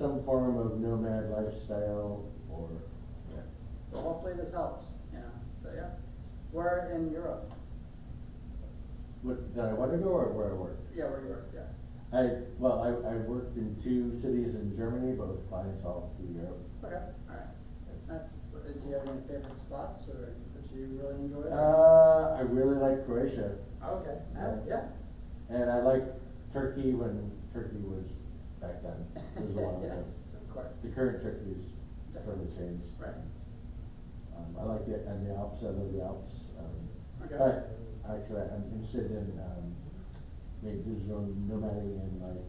some form of nomad lifestyle, or So hopefully this helps, you know, so yeah. We're in Europe. what, did I want to go or where I work? Yeah, where you work, yeah. I worked in 2 cities in Germany, but with clients all through Europe. Okay, alright, nice. Do you have any favorite spots, or that you really enjoy? I really like Croatia. Okay, nice, yeah. And I liked Turkey when Turkey was back then. It was a while ago. Yes, of course. The current Turkey's totally changed. Right. I like it, and the Alps, I love the Alps. Okay. But actually, I'm interested in maybe digital nomading in like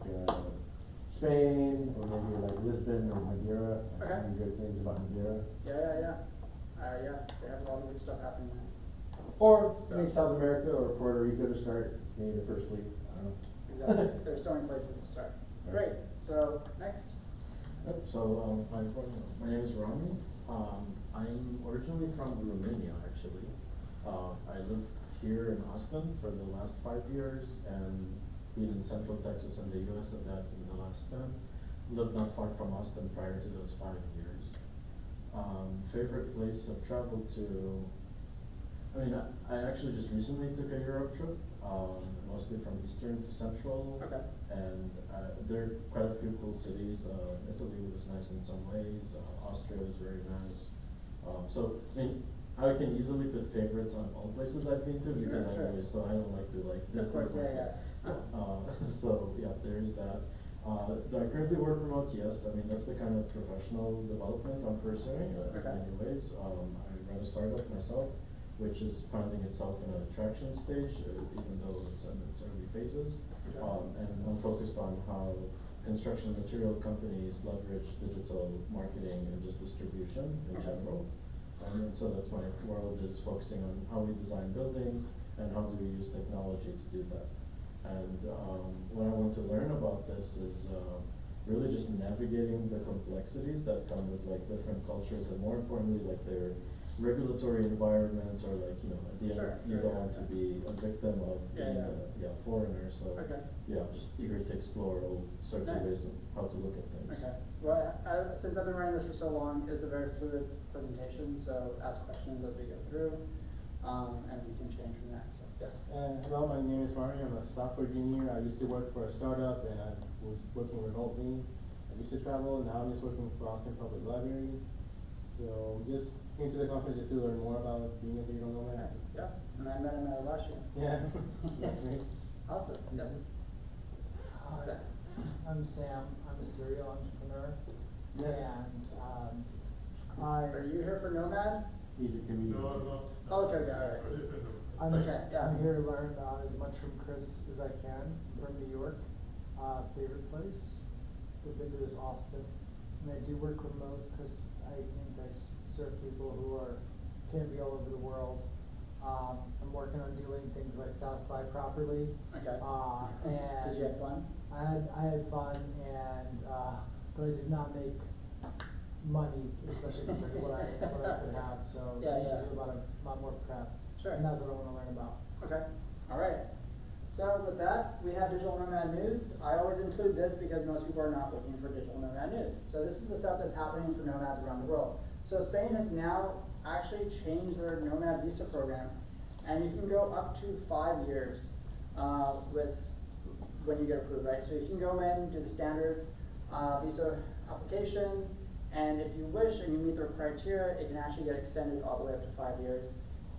Spain, or maybe like Lisbon or Madeira. I've Okay. heard good things about Madeira. Yeah. Yeah, they have a lot of good stuff happening there. Or maybe South America or Puerto Rico to start, maybe the first week. I don't know. Exactly, there's so many places to start. Great, so, next. Yep, so my name is Rami. I'm originally from Romania, actually. I lived here in Austin for the last 5 years, and been in Central Texas and the US of that in the last 10. Lived not far from Austin prior to those 5 years. Favorite place I've traveled to, I mean, I actually just recently took a Europe trip, mostly from Eastern to Central. Okay. And there are quite a few cool cities. Italy was nice in some ways. Austria was very nice. So, I mean, I can easily put favorites on all places I've been to because Sure. so I don't like to like this. Of course, is like yeah. So yeah, there's that. Do I currently work remote? Yes. I mean, that's the kind of professional development I'm pursuing in many ways. I run a startup myself, which is finding itself in an attraction stage, even though it's in its early phases. And I'm focused on how construction material companies leverage digital marketing and just distribution in general. And so that's my world, is focusing on how we design buildings and how do we use technology to do that. And what I want to learn about this is really just navigating the complexities that come with like different cultures, and more importantly, like their regulatory environments, or like, you know, at the end, you don't want to be a victim of being a foreigner. So yeah, just eager to explore all sorts of ways of how to look at things. Okay, well, since I've been running this for so long, it's a very fluid presentation, so ask questions as we go through, and we can change from there, so, yes. Hello, my name is Mario. I'm a software engineer. I used to work for a startup, and I was working remotely. I used to travel, now I'm just working for Austin Public Library. So just came to the conference just to learn more about being a digital nomad. Nice, yeah, and I met him at last year. Yeah. Yes, awesome, yes. Hi, I'm Sam. I'm a serial entrepreneur, and Are you here for Nomad? He's a comedian. No. Oh, okay, alright. I'm here to learn as much from Chris as I can from New York. Favorite place? I've been to is Austin, and I do work remote because I think I serve people who can be all over the world. I'm working on doing things like South by properly. Okay. And Did you have fun? I had fun, and but I did not make money, especially compared to what I could have. So I need to do a lot more prep. Sure. And that's what I want to learn about. Okay, all right. So with that, we have Digital Nomad News. I always include this because most people are not looking for Digital Nomad News. So this is the stuff that's happening for nomads around the world. So Spain has now actually changed their Nomad visa program, and you can go up to 5 years with when you get approved, right? So you can go in, do the standard visa application, and if you wish and you meet the criteria, it can actually get extended all the way up to 5 years.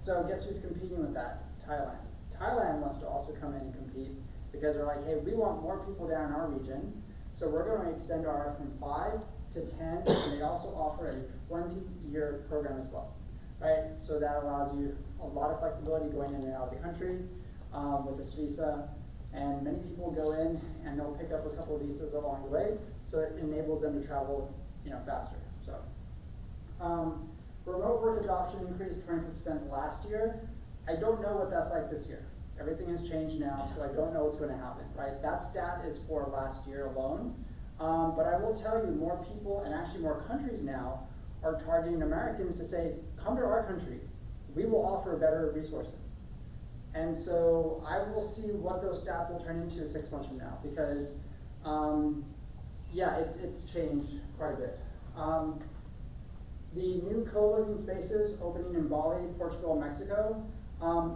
So guess who's competing with that? Thailand. Thailand wants to also come in and compete because they're like, hey, we want more people down in our region, so we're going to extend ours from 5 to 10, and they also offer a 20-year program as well, right? So that allows you a lot of flexibility going in and out of the country with this visa, and many people go in and they'll pick up a couple of visas along the way, so it enables them to travel, you know, faster. So, remote work adoption increased 20% last year. I don't know what that's like this year. Everything has changed now, so I don't know what's going to happen, right? That stat is for last year alone. But I will tell you, more people and actually more countries now are targeting Americans to say, come to our country. We will offer better resources. And so I will see what those stats will turn into 6 months from now, because yeah, it's changed quite a bit. The new co-living spaces opening in Bali, Portugal, and Mexico,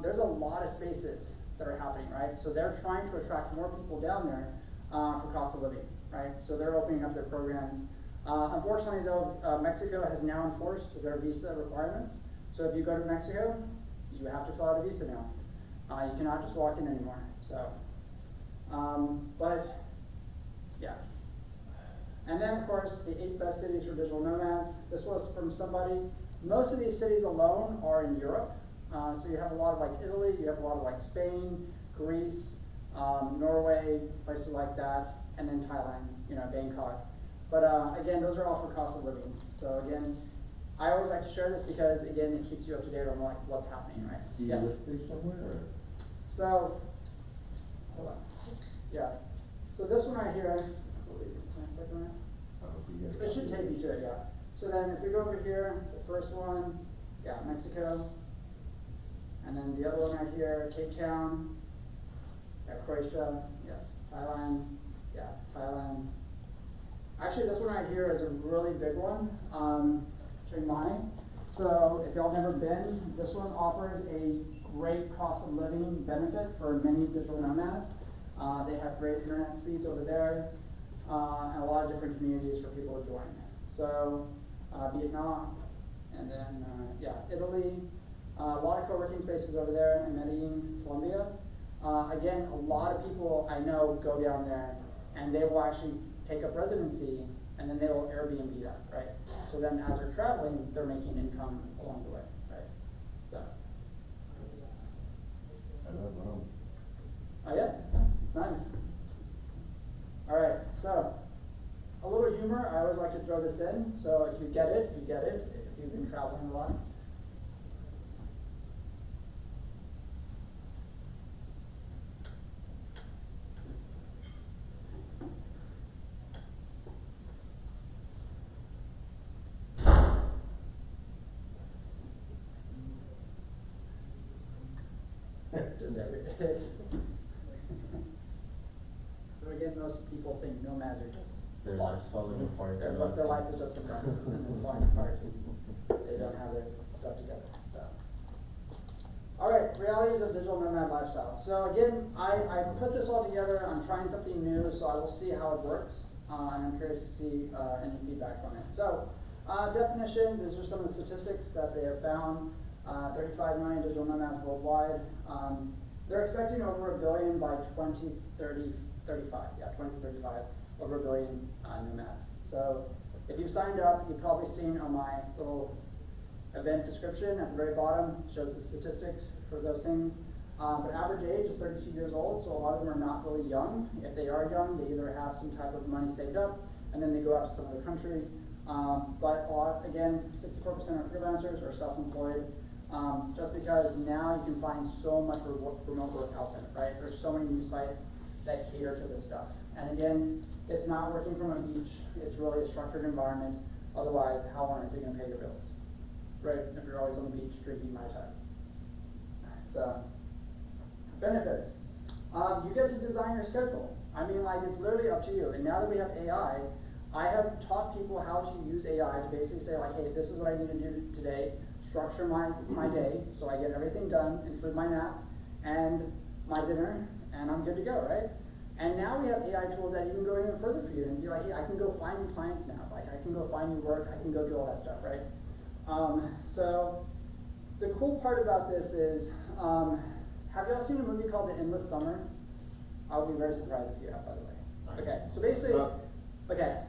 there's a lot of spaces that are happening, right? So they're trying to attract more people down there for cost of living, right? So they're opening up their programs. Unfortunately though, Mexico has now enforced their visa requirements. So if you go to Mexico, you have to fill out a visa now. You cannot just walk in anymore, so. But, yeah. And then of course, the 8 best cities for digital nomads. This was from somebody, most of these cities alone are in Europe. So you have a lot of like Italy, you have a lot of like Spain, Greece, Norway, places like that, and then Thailand, you know, Bangkok. But again, those are all for cost of living. So again, I always like to share this because again, it keeps you up to date on like what's happening, right? Do you list these somewhere, or? So, hold on. Yeah. So this one right here, I believe, can I click on it? It should take you to it, yeah. So then if we go over here, the first one, yeah, Mexico. And then the other one right here, Cape Town, yeah, Croatia, yes, Thailand, yeah, Thailand. Actually, this one right here is a really big one, Chiang Mai. So if y'all never been, this one offers a great cost of living benefit for many digital nomads. They have great internet speeds over there, and a lot of different communities for people to join. So Vietnam, and then yeah, Italy, a lot of co-working spaces over there in Medellin, Colombia. Again, a lot of people I know go down there, and they will actually take up residency, and then they will Airbnb that, right? So then as they're traveling, they're making income along the way, right? So. I love Rome. Oh yeah, it's nice. All right, so a little humor. I always like to throw this in. So if you get it, you get it. If you've been traveling a lot. Does every day. So again, most people think nomads are just Their lost. life's falling apart. Their life is just a mess and it's falling apart. They don't have their stuff together. So, all right, realities of digital nomad lifestyle. So again, I put this all together. I'm trying something new, so I will see how it works, and I'm curious to see any feedback from it. So, definition. These are some of the statistics that they have found. 35 million digital nomads worldwide. They're expecting over 1 billion by 2035. Yeah, 2035, over 1 billion nomads. So if you've signed up, you've probably seen on my little event description at the very bottom, shows the statistics for those things. But average age is 32 years old, so a lot of them are not really young. If they are young, they either have some type of money saved up, and then they go out to some other country. But a lot, again, 64% are freelancers or self-employed. Just because now you can find so much remote work out there, right? There's so many new sites that cater to this stuff. And again, it's not working from a beach. It's really a structured environment. Otherwise, how on earth are you going to pay your bills, right? If you're always on the beach drinking Mai Tais. So, benefits. You get to design your schedule. I mean, like, it's literally up to you. And now that we have AI, I have taught people how to use AI to basically say, like, hey, this is what I need to do today. Structure my day so I get everything done, include my nap and my dinner, and I'm good to go, right? And now we have AI tools that even go even further for you and be like, hey, I can go find new clients now, like I can go find new work, I can go do all that stuff, right? So the cool part about this is, have y'all seen a movie called The Endless Summer? I'll be very surprised if you have, by the way. Okay, so basically, okay,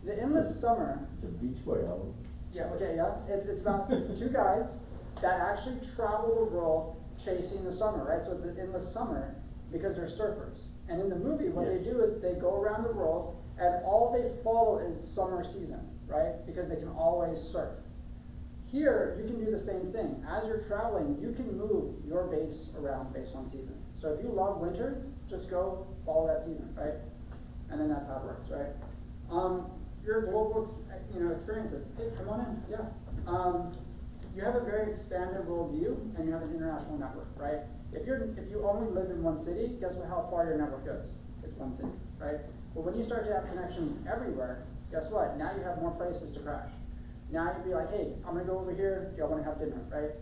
The Endless Summer. It's a Beach Boy album. Yeah, okay, yeah. It's about 2 guys that actually travel the world chasing the summer, right? So it's an endless summer because they're surfers. And in the movie, what they do is they go around the world and all they follow is summer season, right? Because they can always surf. Here, you can do the same thing. As you're traveling, you can move your base around based on seasons. So if you love winter, just go follow that season, right? And then that's how it works, right? Your global, experiences. Hey, come on in. Yeah. You have a very expanded worldview, and you have an international network, right? If you only live in one city, guess how far your network goes? it's one city, right? But when you start to have connections everywhere, guess what? Now you have more places to crash. Now you'd be like, hey, I'm gonna go over here, do y'all wanna have dinner, right?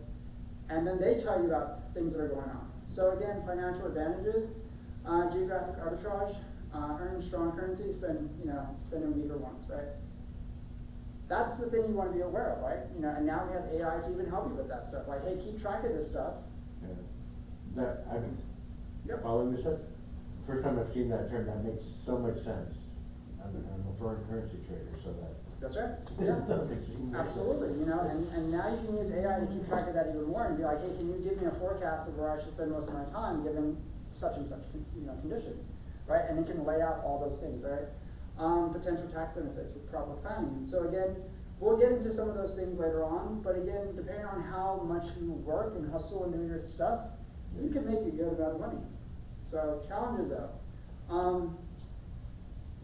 And then they tell you about things that are going on. So again, financial advantages, geographic arbitrage, earn strong currency, spend in weaker ones, right? That's the thing you want to be aware of, right? And now we have AI to even help you with that stuff. Like, hey, keep track of this stuff. Yeah. That, Yep. following this up, first time I've seen that term, that makes so much sense. I'm a foreign currency trader, so that. That's right. Yeah. That makes even more sense. Absolutely. And now you can use AI to keep track of that even more and be like, hey, can you give me a forecast of where I should spend most of my time given such and such conditions, right? And it can lay out all those things, right? Potential tax benefits with proper planning. So again, we'll get into some of those things later on, but again, depending on how much you work and hustle and do your stuff, you can make a good amount of money. So challenges though.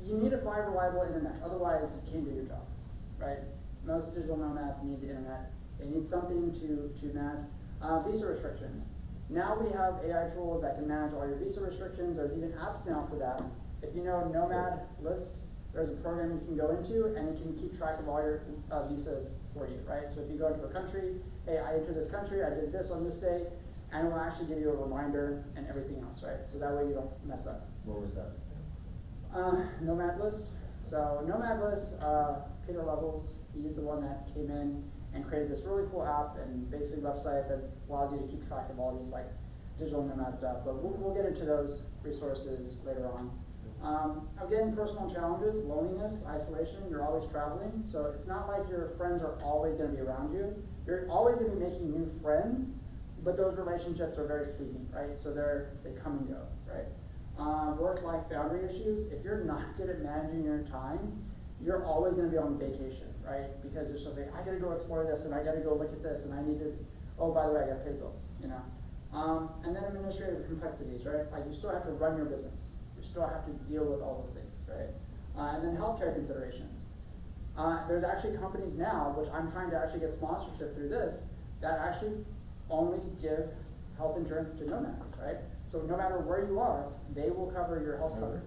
You need a fast, reliable internet, otherwise you can't do your job, right? Most digital nomads need the internet. They need something to manage visa restrictions. Now we have AI tools that can manage all your visa restrictions. There's even apps now for that. If you know Nomad list, there's a program you can go into and it can keep track of all your visas for you, right? So if you go into a country, hey, I entered this country, I did this on this day, and it will actually give you a reminder and everything else, right? So that way you don't mess up. What was that? Nomad list. So Nomad list, Peter Levels, he's the one that came in and created this really cool app and basically website that allows you to keep track of all these like digital nomad stuff. But we'll get into those resources later on. Again, personal challenges, loneliness, isolation, you're always traveling. So it's not like your friends are always going to be around you. You're always going to be making new friends, but those relationships are very fleeting, right? So they come and go, right? Work-life boundary issues, if you're not good at managing your time, you're always going to be on vacation, right? Because it's just like, I got to go explore this, and I got to go look at this, and I need to, oh, by the way, I got to pay bills, And then administrative complexities, right? Like you still have to run your business. You still have to deal with all those things, right? And then healthcare considerations. There's actually companies now, which I'm trying to actually get sponsorship through this, that actually only give health insurance to nomads, right? So no matter where you are, they will cover your health coverage,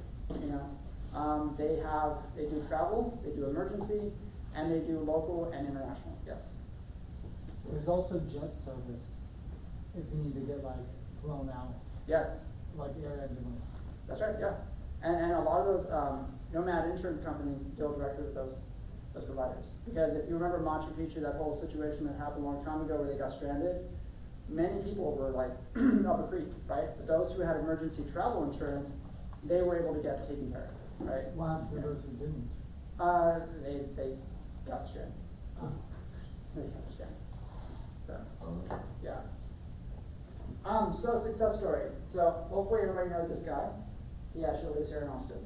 They do travel, they do emergency, and they do local and international, yes. There's also jet service if you need to get like flown out, Yes, like air ambulance. that's right, yeah. And a lot of those nomad insurance companies deal directly with those providers. Because if you remember Machu Picchu, that whole situation that happened a long time ago where they got stranded, many people were like up a creek, right? But those who had emergency travel insurance, they were able to get taken care of, right? What happened to those who didn't? They got stranded. They got stranded. So, yeah. So success story. So hopefully everybody knows this guy. He actually lives here in Austin.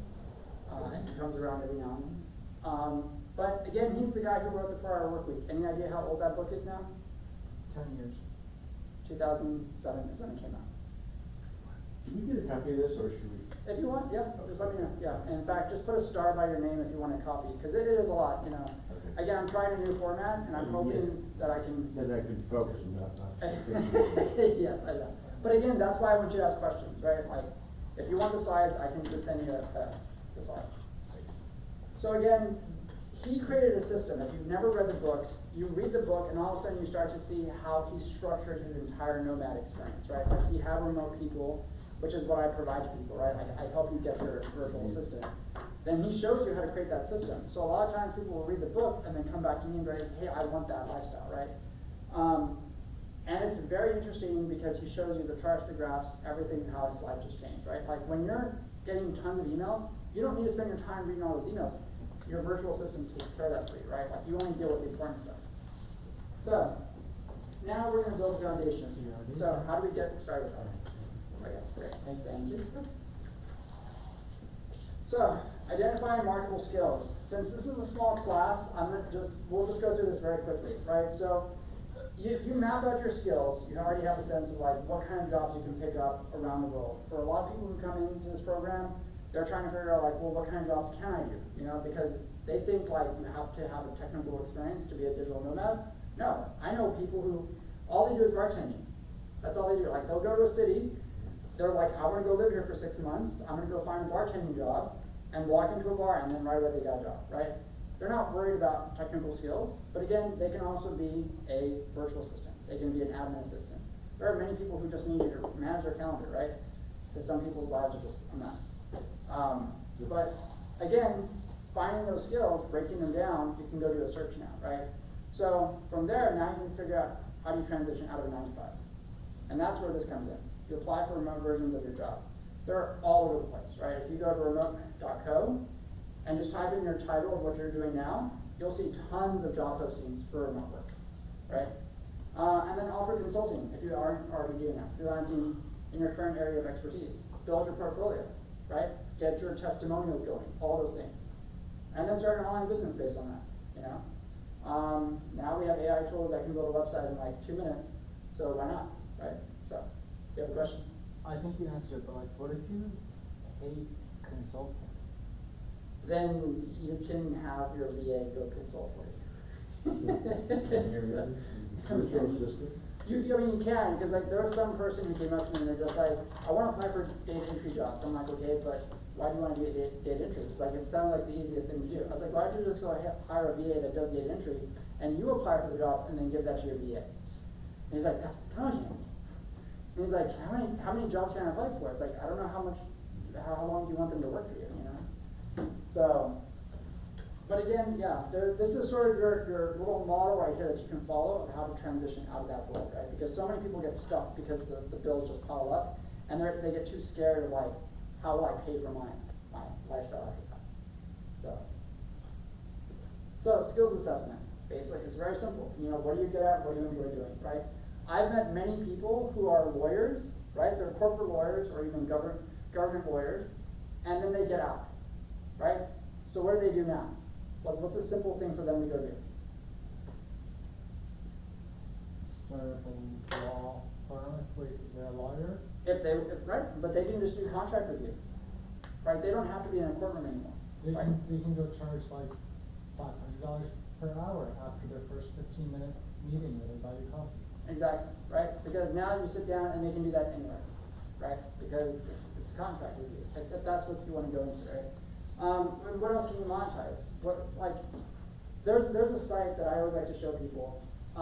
And he comes around every now and then. But again, he's the guy who wrote the 4-Hour Workweek. Any idea how old that book is now? 10 years. 2007 is when it came out. Can we get a copy of this, or should we? If you want, yeah, just let me know. Yeah, and in fact, just put a star by your name if you want a copy, because it is a lot, Okay. Again, I'm trying a new format, and I'm hoping that I can. Then I can focus and not. Yes, I know. But again, that's why I want you to ask questions, right? Like, if you want the slides, I can just send you the slides. So again, he created a system. If you've never read the book, you read the book, and all of a sudden you start to see how he structured his entire nomad experience, right? Like he had remote people, which is what I provide to people, right? Like I help you get your virtual assistant. Then he shows you how to create that system. So a lot of times people will read the book and then come back to me and be like, hey, I want that lifestyle, right? And it's very interesting because he shows you the charts, the graphs, everything, how his life just changed, right? Like when you're getting tons of emails, you don't need to spend your time reading all those emails. Your virtual system takes care of that for you, right? Like you only deal with the important stuff. So now we're going to build a foundation. So how do we get started? Okay, great. Thank you. So identifying marketable skills. Since this is a small class, we'll just go through this very quickly, right? So if you map out your skills, you already have a sense of like what kind of jobs you can pick up around the world. For a lot of people who come into this program, they're trying to figure out like, well, what kind of jobs can I do? Because they think like you have to have a technical experience to be a digital nomad. No, I know people who all they do is bartending. That's all they do. Like they'll go to a city, they're like, I wanna go live here for 6 months, I'm gonna go find a bartending job, and walk into a bar, and then right away they got a job, right? They're not worried about technical skills, but again, they can also be a virtual assistant, they can be an admin assistant. There are many people who just need you to manage their calendar, right? Because some people's lives are just a mess. But again, finding those skills, breaking them down, you can go do a search now, right? So from there, now you can figure out how do you transition out of a 9 to 5. And that's where this comes in. You apply for remote versions of your job. They're all over the place, right? If you go to remote.co and just type in your title of what you're doing now, you'll see tons of job postings for remote work, right? And then offer consulting if you aren't already doing that. Freelancing in your current area of expertise. Build your portfolio, right? Get your testimonials going, all those things. And then start an online business based on that, you know? Now we have AI tools that can build a website in like 2 minutes, so why not, right? So, you have a question? I think you answered, but like, what if you hate consulting? Then you can have your VA go consult for you. Virtual assistant? I mean, you can, because like there was some person who came up to me and they're just like, I want to apply for data entry jobs. I'm like, okay, but why do you want to do data entry? It's like, it sounds like the easiest thing to do. I was like, why don't you just go hire a VA that does data entry, and you apply for the job and then give that to your VA? And he's like, that's what I'm telling you. And he's like, how many jobs can I apply for? It's like, I don't know how long do you want them to work for you, you know? So, but again, yeah, this is sort of your little model right here that you can follow of how to transition out of that world, right? Because so many people get stuck because the bills just pile up, and they get too scared of like, how will I pay for my lifestyle after that? So skills assessment, basically, it's very simple. You know, what are you good at? What do you enjoy doing, right? I've met many people who are lawyers, right? They're corporate lawyers or even government lawyers, and then they get out, right? So what do they do now? What's a simple thing for them to go do? Start up a law firm, wait, they're a lawyer? Right, but they can just do contract with you, right? They don't have to be in a courtroom anymore. They right? can go charge like $500 per hour after their first 15-minute meeting where they buy you coffee. Exactly, right? Because now you sit down and they can do that anyway, right? Because it's a contract with you. If that's what you want to go into, right? And what else can you monetize? There's a site that I always like to show people. I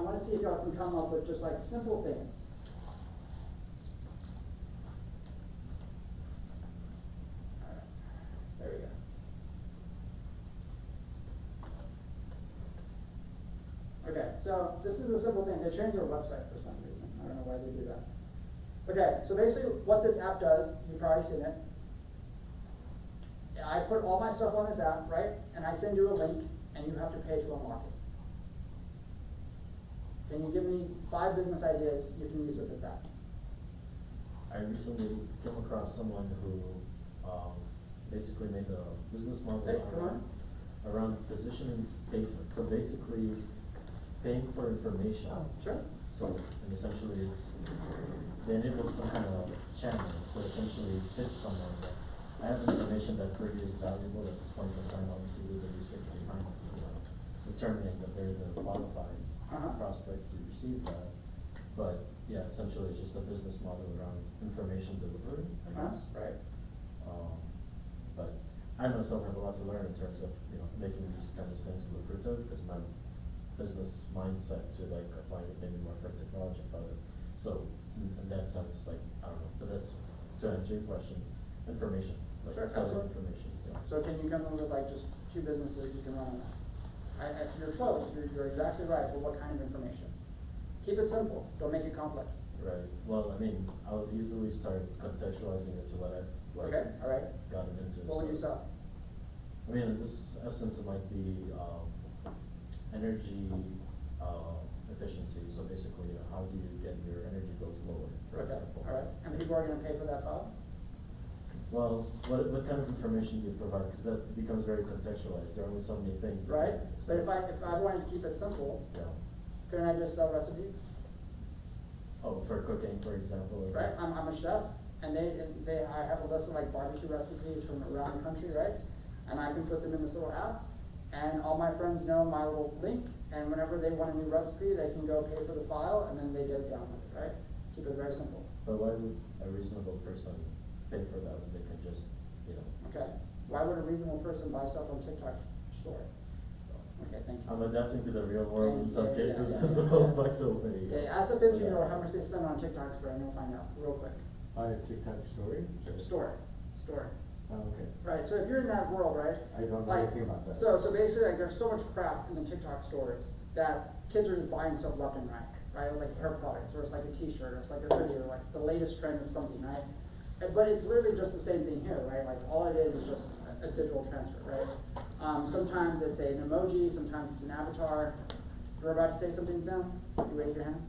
want to see if y'all can come up with just like simple things. All right, there we go. Okay, so this is a simple thing. They changed their website for some reason. I don't know why they do that. Okay, so basically what this app does, you've probably seen it. I put all my stuff on this app, right? And I send you a link, and you have to pay to unlock it. Can you give me 5 business ideas you can use with this app? I recently came across someone who basically made a business model Hey, come on. around positioning statements. So basically, paying for information. Oh, sure. So, and essentially, they enable some kind of channel to essentially pitch someone that I have information that really is valuable at this point in time. Obviously, with the research behind it, determining that they're the qualified prospect to receive that. But yeah, essentially, it's just a business model around information delivery, I guess. Right. But I myself have a lot to learn in terms of making these kind of things lucrative, because my business mindset to like applying it maybe more for a technology product. So in that sense, like I don't know, but that's to answer your question, information, like Sure, selling absolutely. information. Yeah. So can you come up with like just 2 businesses you can run on that? You're close. You're exactly right. But what kind of information? Keep it simple. Don't make it complex. Right. Well, I mean, I would easily start contextualizing it to what I've Okay. All right. gotten into. What would you sell? I mean, in this essence, it might be energy efficiency. So basically, how do you get your energy bills lower, for Okay. example? All right. And people are going to pay for that file? Well, what kind of information do you provide? Because that becomes very contextualized. There are only so many things. that Right. you can But say. if I wanted to keep it simple, Yeah. couldn't I just sell recipes? Oh, for cooking, for example. Or Right. I'm a chef, and I have a list of like barbecue recipes from around the country, right? And I can put them in this little app, and all my friends know my little link, and whenever they want a new recipe, they can go pay for the file, and then they get it downloaded, right? Keep it very simple. But why would a reasonable person pay for that when they can just, you know. Okay, why would a reasonable person buy stuff on TikTok store? Okay, thank you. I'm adapting to the real world in some Yeah, cases yeah, as yeah, well, yeah. by the way. Okay, ask a 15-year-old how much they spend on TikTok store, and you'll find out real quick. Buy a TikTok story? Store. Oh, okay. Right, so if you're in that world, right? I don't know like, anything about that. So basically, like, there's so much crap in the TikTok stores that kids are just buying stuff left and right? It's like hair products, or it's like a t-shirt, or it's like a hoodie, or like the latest trend of something, right? But it's literally just the same thing here, right? Like, all it is just a digital transfer, right? Sometimes it's an emoji, sometimes it's an avatar. You're about to say something, Sam? You raise your hand?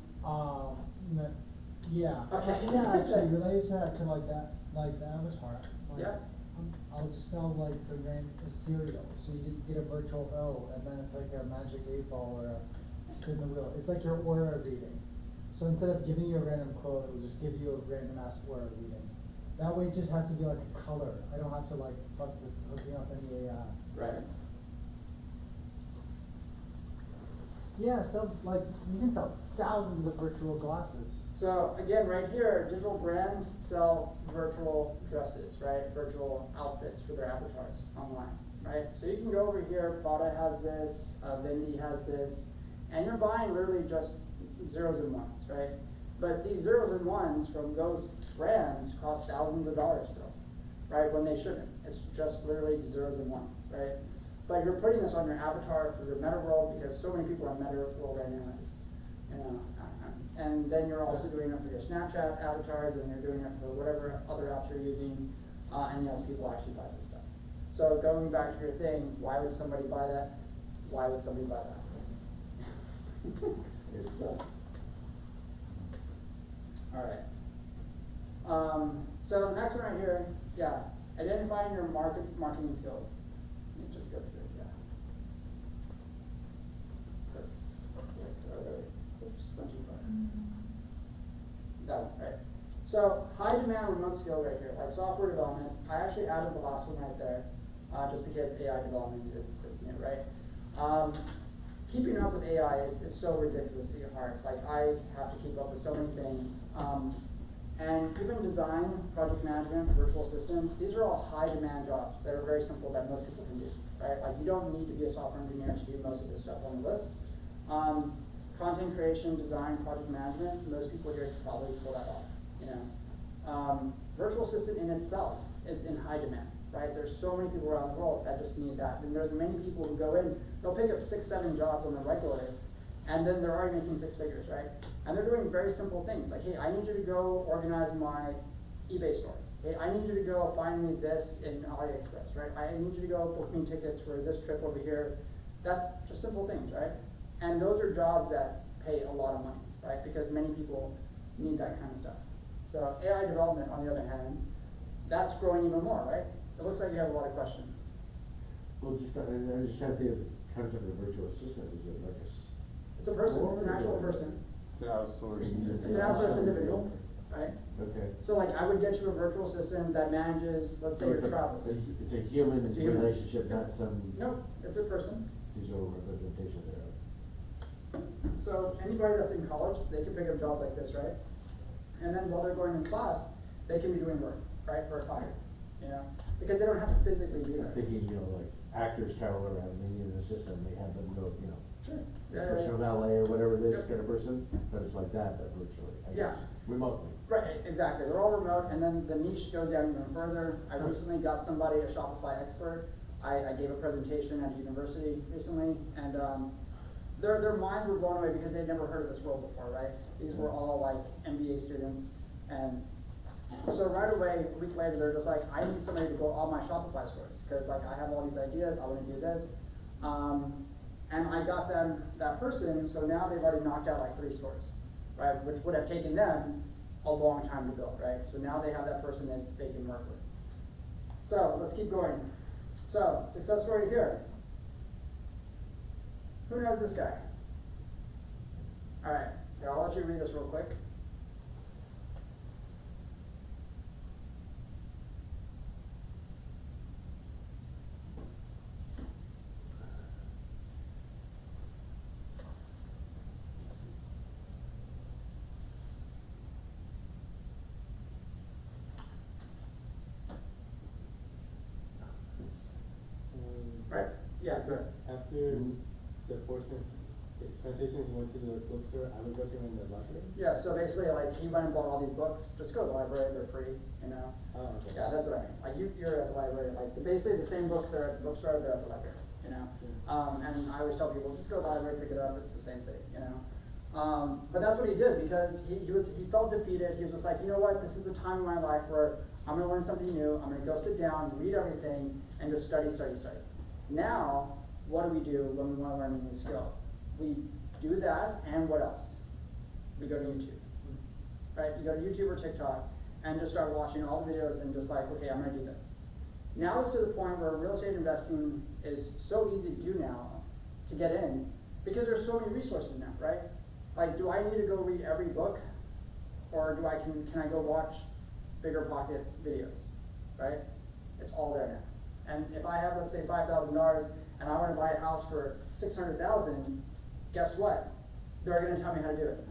Yeah. Okay. Yeah, actually, related to that, to like that, like the avatar. Like, Yeah. I'll just sell like the cereal, so you get a virtual O, and then it's like a magic 8 ball or a spin the wheel. It's like your aura reading. So instead of giving you a random quote, it will just give you a random ass aura reading. That way it just has to be like a color. I don't have to like fuck with hooking up any AI. Right. Yeah, so like you can sell thousands of virtual glasses. So again, right here, digital brands sell virtual dresses, right? Virtual outfits for their avatars online, right? So you can go over here, Prada has this, Vendi has this, and you're buying literally just zeros and ones, right? But these zeros and ones from those brands cost thousands of dollars still, right? When they shouldn't. It's just literally zeros and ones, right? But you're putting this on your avatar for your meta world because so many people are meta world right now. And then you're also doing it for your Snapchat avatars, and you're doing it for whatever other apps you're using, and yes, people actually buy this stuff. So going back to your thing, why would somebody buy that? Why would somebody buy that? It's, Alright. So the next one right here, yeah, identifying your marketing skills. Let me just go through it, yeah. Oops, went too far. That one, right. So high demand remote skill right here, like software development. I actually added the last one right there, just because AI development is new, right? Keeping up with AI is so ridiculously hard. Like I have to keep up with so many things. And even design, project management, virtual assistant, these are all high demand jobs that are very simple that most people can do, right? Like you don't need to be a software engineer to do most of this stuff on the list. Content creation, design, project management, most people here can probably pull that off, you know. Virtual assistant in itself is in high demand, right? There's so many people around the world that just need that. And there's many people who go in, they'll pick up 6, 7 jobs on the regular, and then they're already making 6 figures, right? And they're doing very simple things, like, hey, I need you to go organize my eBay store. Hey, I need you to go find me this in AliExpress, right? I need you to go book me tickets for this trip over here. That's just simple things, right? And those are jobs that pay a lot of money, right? Because many people need that kind of stuff. So AI development, on the other hand, that's growing even more, right? It looks like you have a lot of questions. well, just, I'm just trying to think of the concept of virtual assistant. Is it like a It's a person, it's an actual person. It's an outsourced. It's an outsourced individual, right? Okay. So like I would get you a virtual assistant that manages, let's say, So your it's travels. it's a human It's a human. relationship, not some No, it's a person. digital representation thereof. So anybody that's in college, they can pick up jobs like this, right? And then while they're going in class, they can be doing work, right, for a client, you know? Because they don't have to physically be I'm there. thinking, you know, like actors travel around, they need an assistant, they have them go, you know, Sure. Yeah, personal valet or whatever it is, Yep. kind of person, but it's like that, but virtually, I Yeah. guess, remotely. Right, exactly. They're all remote, and then the niche goes down even further. I recently got somebody, a Shopify expert. I gave a presentation at a university recently, and their minds were blown away because they'd never heard of this world before, right? These were all like MBA students, and so right away, a week later, they're just like, I need somebody to build all my Shopify stores, because like I have all these ideas, I want to do this. And I got them that person, so now they've already knocked out like 3 stores, right? Which would have taken them a long time to build, right? So now they have that person that they can work with. So let's keep going. So success story here. Who knows this guy? All right, here, I'll let you read this real quick. after the portion transition, he went to the bookstore. I would recommend the library. Yeah, so basically, like, he went and bought all these books, just go to the library, they're free, you know? Oh, okay. Yeah, that's what I mean, like, you're at the library, like, basically the same books that are at the bookstore, they're at the library, you know? And I always tell people, just go to the library, pick it up, it's the same thing, you know? But that's what he did, because he felt defeated, he was just like, you know what, this is a time in my life where I'm gonna learn something new, I'm gonna go sit down, read everything, and just study. Now, what do we do when we wanna learn a new skill? We do that, and what else? We go to YouTube, right? You go to YouTube or TikTok, and just start watching all the videos, and just like, okay, I'm gonna do this. Now it's to the point where real estate investing is so easy to do now, to get in, because there's so many resources now, right? Like, do I need to go read every book, or can I go watch bigger pocket videos, right? It's all there now. And if I have, let's say, $5,000, and I wanna buy a house for $600,000, guess what? They're gonna tell me how to do it.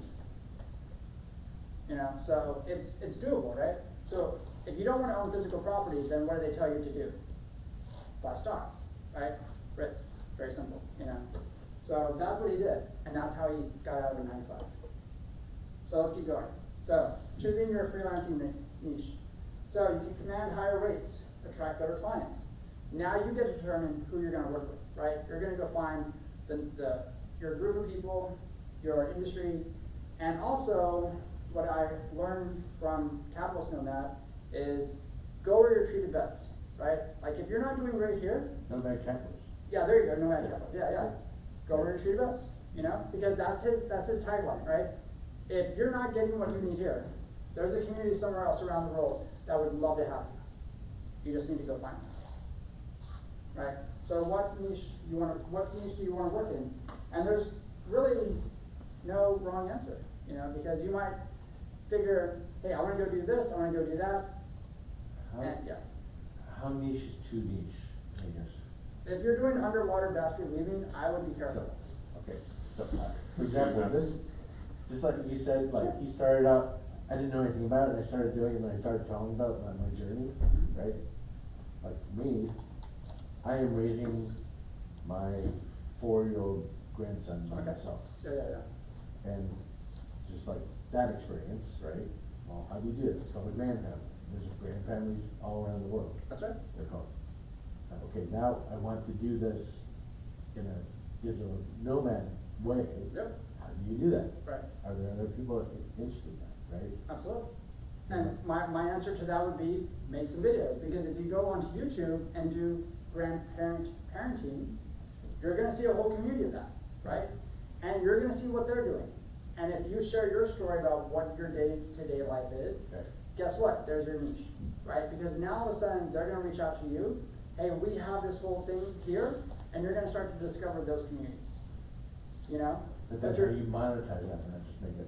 You know, so it's doable, right? So if you don't wanna own physical property, then what do they tell you to do? Buy stocks, right? REITs, very simple, you know? So that's what he did, and that's how he got out of the 9-to-5. So let's keep going. So choosing your freelancing niche. So you can command higher rates, attract better clients. Now you get to determine who you're gonna work with, right? You're gonna go find your group of people, your industry, and also what I learned from Capitalist Nomad is go where you're treated best, right? Like if you're not doing great here, Nomad capitalist. yeah, there you go, Nomad Capitalist, yeah. Go where you're treated best, you know, because that's his tagline, right? If you're not getting what you need here, there's a community somewhere else around the world that would love to have you. You just need to go find it, right? So what niche do you want to work in? And there's really no wrong answer, you know, because you might figure, hey, I want to go do this, I want to go do that, and yeah. How niche is too niche, I guess? If you're doing underwater basket weaving, I would be careful. So, for example, this, just like you said, like he started out, I didn't know anything about it, I started doing it, and I started telling about my journey, right? Like for me, I am raising my 4-year-old grandson by myself. Yeah. And just like that experience, right? Well, how do you do it? It's called a grand family. There's grand families all around the world. That's right. They're called. Okay, now I want to do this in a digital nomad way. Yep. How do you do that? Right. Are there other people interested in that, right? Absolutely. And my answer to that would be make some videos, because if you go onto YouTube and do parenting, you're gonna see a whole community of that, right? And you're gonna see what they're doing. And if you share your story about what your day-to-day life is, Okay. guess what? There's your niche, right? Because now all of a sudden they're gonna reach out to you. Hey, we have this whole thing here, and you're gonna start to discover those communities. You know? But then how do you monetize that and not just make it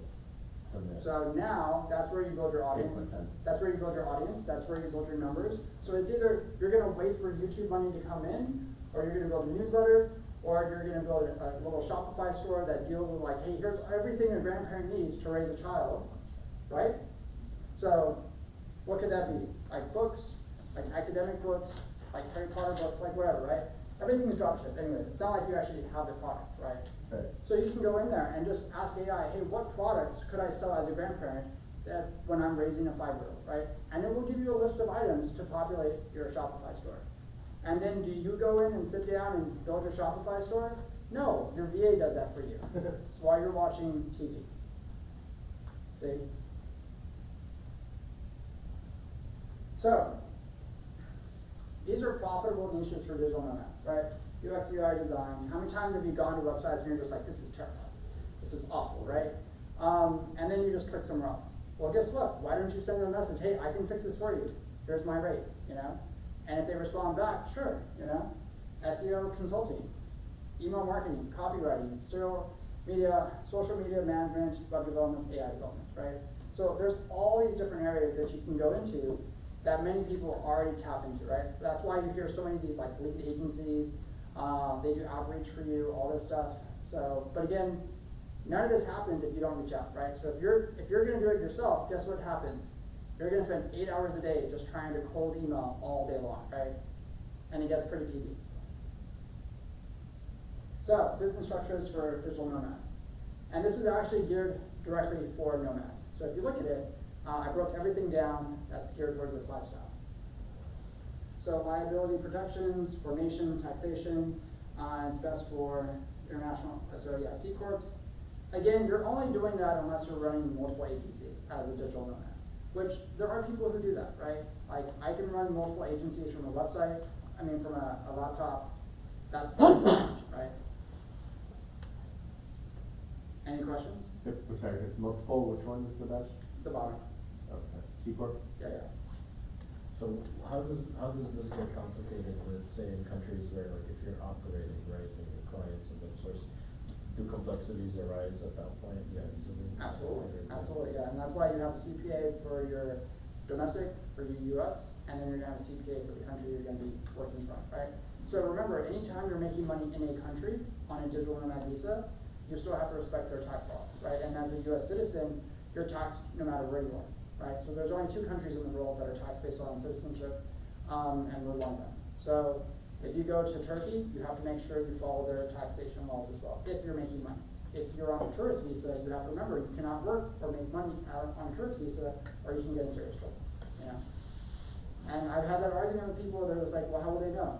something? So now, that's where you build your audience. Takes my time. That's where you build your audience, that's where you build your numbers. So it's either you're gonna wait for YouTube money to come in, or you're gonna build a newsletter, or you're gonna build a little Shopify store that deals with like, hey, here's everything a grandparent needs to raise a child, right? So, what could that be? Like books, like academic books, like Harry Potter books, like whatever, right? Everything's dropshipped anyways. It's not like you actually have the product, right? Right. So you can go in there and just ask AI, hey, what products could I sell as a grandparent that when I'm raising a 5-year-old, right? And it will give you a list of items to populate your Shopify store. And then do you go in and sit down and build your Shopify store? No, your VA does that for you. It's while you're watching TV. See? So, these are profitable niches for digital nomads, right? UX, UI design. How many times have you gone to websites and you're just like, this is terrible, this is awful, right? And then you just click somewhere else. Well, guess what? Why don't you send them a message? Hey, I can fix this for you. Here's my rate, you know? And if they respond back, sure, you know? SEO consulting, email marketing, copywriting, social media management, web development, AI development, right? So there's all these different areas that you can go into that many people already tap into, right? That's why you hear so many of these like lead agencies, they do outreach for you, all this stuff. So, but again, none of this happens if you don't reach out, right? So if you're gonna do it yourself, guess what happens? You're gonna spend 8 hours a day just trying to cold email all day long, right? And it gets pretty tedious. So, business structures for digital nomads. And this is actually geared directly for nomads. So if you look at it, I broke everything down that's geared towards this lifestyle. So liability protections, formation, taxation, it's best for international, C Corps. Again, you're only doing that unless you're running multiple agencies as a digital nomad, which there are people who do that, right? Like, I can run multiple agencies from a website, from a laptop, that's right? Any questions? I'm sorry, if it's multiple, which one is the best? The bottom. Okay, C Corp? Yeah. So how does this get complicated with, say, in countries where, like, if you're operating, right, and your clients and that source, do complexities arise at that point? Yeah, easily. Absolutely, yeah, and that's why you have a CPA for your domestic, for your US, and then you're gonna have a CPA for the country you're gonna be working from, right? So remember, anytime you're making money in a country on a digital nomad visa, you still have to respect their tax laws, right? And as a US citizen, you're taxed no matter where you are, right? So there's only 2 countries in the world that are taxed based on citizenship, and we're one of them. So if you go to Turkey, you have to make sure you follow their taxation laws as well, if you're making money. If you're on a tourist visa, you have to remember, you cannot work or make money on a tourist visa, or you can get in serious trouble, you know? And I've had that argument with people that was like, well, how will they know?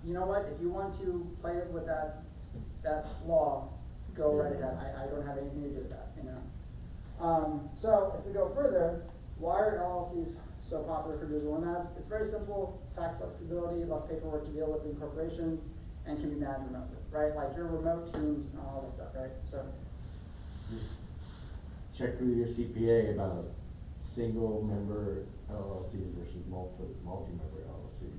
You know what, if you want to play with that law, go right ahead. I don't have anything to do with that, you know? So if we go further, why are LLCs so popular for digital nomads? It's very simple: tax flexibility, less paperwork to deal with in corporations, and can be managed remotely, right? Like your remote teams and all that stuff, right? So Just check with your CPA about single member LLCs versus multi-member LLCs.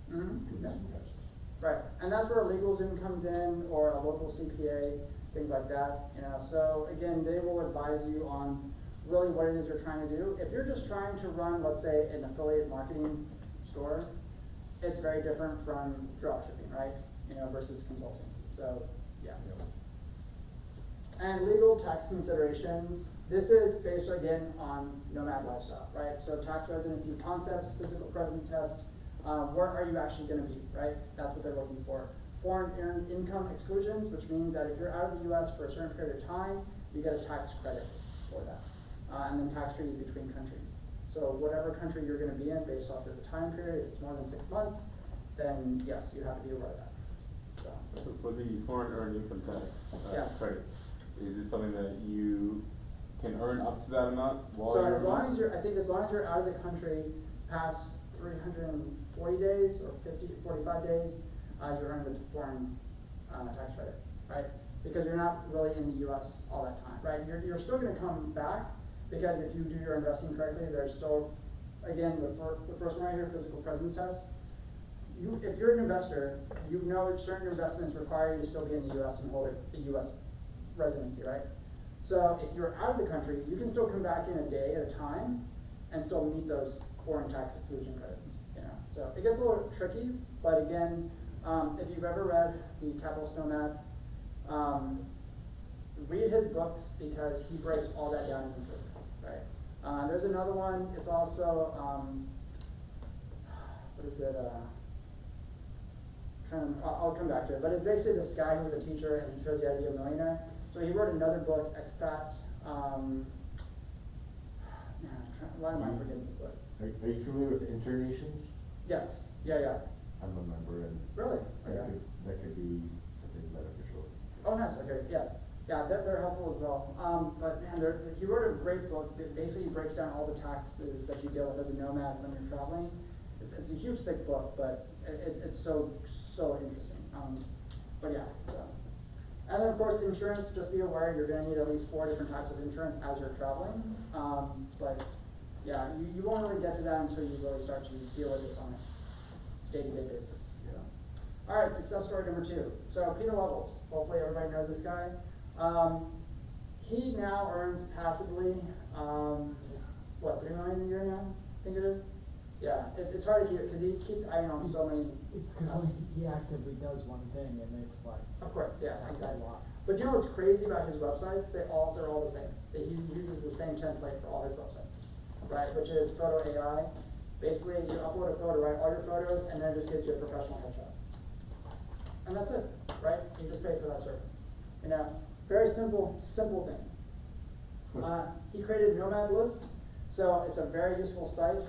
Could be some catches. Right, and that's where a LegalZoom comes in, or a local CPA, things like that, you know. So again, they will advise you on really what it is you're trying to do. If you're just trying to run, let's say, an affiliate marketing store, it's very different from dropshipping, right? You know, versus consulting. So yeah. And legal tax considerations. This is based again on nomad lifestyle, right? So tax residency concepts, physical presence test. Where are you actually going to be, right? That's what they're looking for. Foreign earned income exclusions, which means that if you're out of the US for a certain period of time, you get a tax credit for that. And then tax treaties between countries. So whatever country you're going to be in based off of the time period, if it's more than 6 months, then yes, you have to be aware of that. So for the foreign earned income tax credit, is this something that you can earn up to that amount while you're as long as you're out of the country past 340 days or 45 days, you earn the foreign tax credit, right? Because you're not really in the US all that time, right? You're still going to come back, because if you do your investing correctly, there's still, again, the first one right here, physical presence test. If you're an investor, you know that certain investments require you to still be in the US and hold a US residency, right? So if you're out of the country, you can still come back in a day at a time and still meet those foreign tax exclusion credits, you know. So it gets a little tricky, but again, if you've ever read the Capitalist Nomad, read his books, because he breaks all that down into it, right? There's another one. It's also what is it? I'll come back to it. But it's basically this guy who was a teacher and he shows you how to be a millionaire. So he wrote another book, Expat. Why am I forgetting this book? Are you familiar with Internations? Yes. Yeah. I'm a member, and really? that could be something beneficial. Oh, nice. Okay. Yes. Yeah, they're helpful as well. But man, he wrote a great book that basically breaks down all the taxes that you deal with as a nomad when you're traveling. It's a huge, thick book, but it's so interesting. But yeah. So. And then of course insurance. Just be aware you're going to need at least 4 different types of insurance as you're traveling. But yeah, you won't really get to that until you really start to deal with it on a day-to-day basis. So. All right, success story number 2. So Peter Levels. Hopefully everybody knows this guy. He now earns passively, what, $3 million a year now? I think it is. Yeah, it's hard to keep it because he keeps adding on so many. It's because he actively does one thing, it makes like. Of course, yeah, exactly. But you know what's crazy about his websites? They're all the same. He uses the same template for all his websites, right? Which is photo AI. Basically, you upload a photo, right? All your photos, and then it just gives you a professional headshot. And that's it, right? You just pay for that service. You know, very simple thing. He created Nomad list, so it's a very useful site.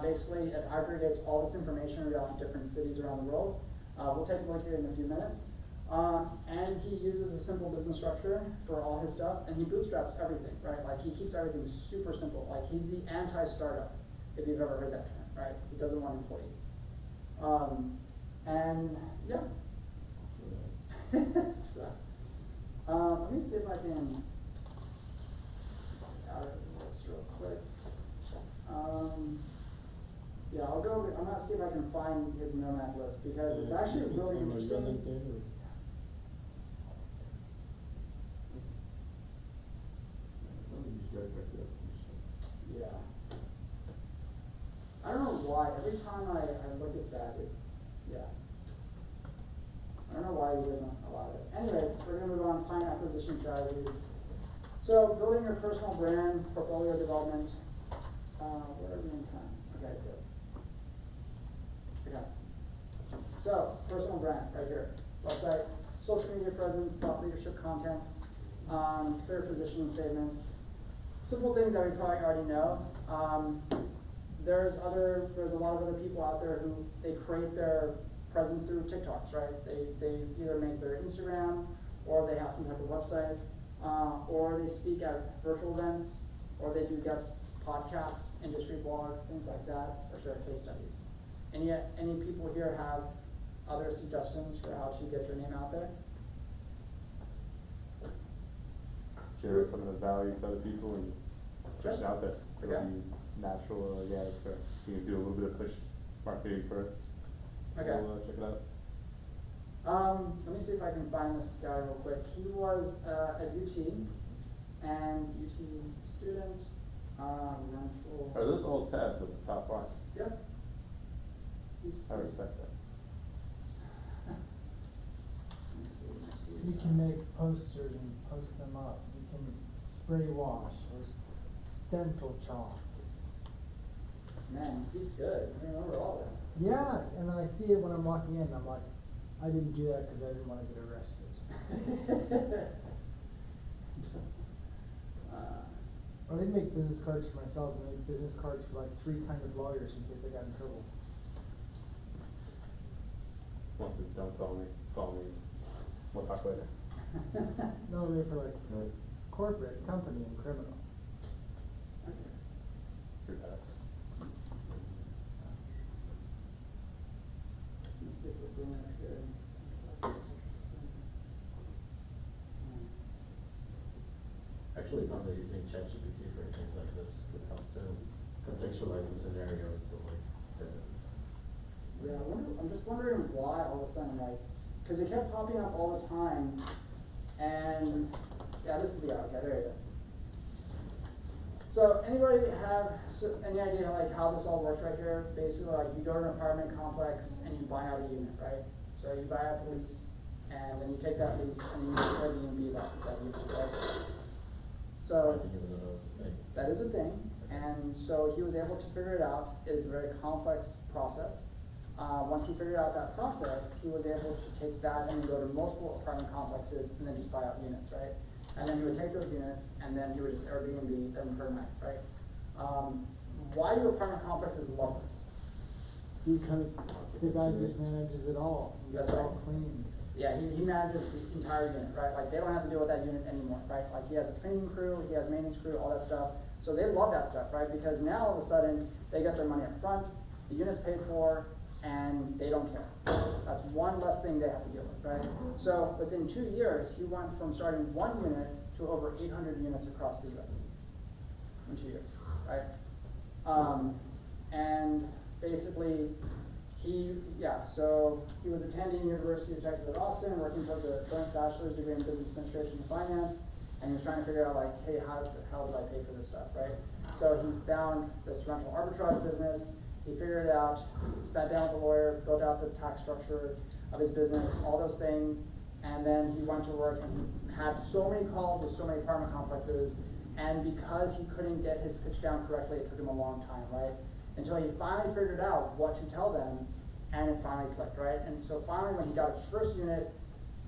Basically, it aggregates all this information about different cities around the world. We'll take a look here in a few minutes. And he uses a simple business structure for all his stuff, and he bootstraps everything, right? Like, he keeps everything super simple. Like, he's the anti-startup, if you've ever heard that term, right? He doesn't want employees. And yeah. So, let me see if I can out of this real quick. Yeah, I'll go. I'm gonna see if I can find his Nomad list because it's actually really interesting. Yeah. I don't know why. Every time I look at that, yeah. I don't know why he doesn't allow it. Anyways, we're gonna move on. Client acquisition strategies. So, building your personal brand, portfolio development. Where are we in time? Okay, good. Okay. So, personal brand, right here. Website, social media presence, thought leadership content, clear positioning statements. Simple things that we probably already know. There's a lot of other people out there who they create their presence through TikToks, right? They either make their Instagram, or they have some type of website, or they speak at virtual events, or they do guest podcasts, industry blogs, things like that, or share case studies. And yet, any people here have other suggestions for how to get your name out there? Share some of the value to other people and just push it out there. It'll Okay. be natural or organic. You can do a little bit of push marketing for it. Okay. We'll, check it out. Let me see if I can find this guy real quick. He was at UT, and UT student, rental. Are those all tabs at the top right? Yep. I respect that. Let me see. You can make posters and post them up. You can spray wash or stencil chalk. Man, he's good. I remember all that. Yeah, and then I see it when I'm walking in, and I'm like, I didn't do that because I didn't want to get arrested. Or they make business cards for myself, and make business cards for like 3 kind of lawyers in case I got in trouble. Once it's done, call me. We'll talk later. No, they're for like corporate, company, and criminal. Screw that. Let's see if we're doing it here. Actually found that using ChatGPT for things like this could help to contextualize the scenario to like Yeah, I'm just wondering why all of a sudden, like, because it kept popping up all the time, and yeah, this is the guy. Okay, there it is. So anybody have any idea like how this all works right here? Basically, like you go to an apartment complex and you buy out a unit, right? So you buy out the lease, and then you take that lease and you Airbnb that unit, right? So that is a thing, and so he was able to figure it out. It is a very complex process. Once he figured out that process, he was able to take that and go to multiple apartment complexes and then just buy out units, right? And then he would take those units and then he would just Airbnb them per night, right? Why do apartment complexes love this? Because the guy just manages it all. He gets That's it all right. cleaned. Yeah, he manages the entire unit, right? Like they don't have to deal with that unit anymore, right? Like he has a cleaning crew, he has maintenance crew, all that stuff. So they love that stuff, right? Because now all of a sudden they get their money up front, the unit's paid for, and they don't care. That's one less thing they have to deal with, right? So within 2 years, he went from starting 1 unit to over 800 units across the US in 2 years, right? And basically, so he was attending University of Texas at Austin, working towards a joint bachelor's degree in business administration and finance, and he was trying to figure out like, hey, how do I pay for this stuff, right? So he found this rental arbitrage business. He figured it out, sat down with a lawyer, built out the tax structure of his business, all those things, and then he went to work and he had so many calls with so many apartment complexes, and because he couldn't get his pitch down correctly, it took him a long time, right? Until he finally figured out what to tell them, and it finally clicked, right? And so finally, when he got his first unit,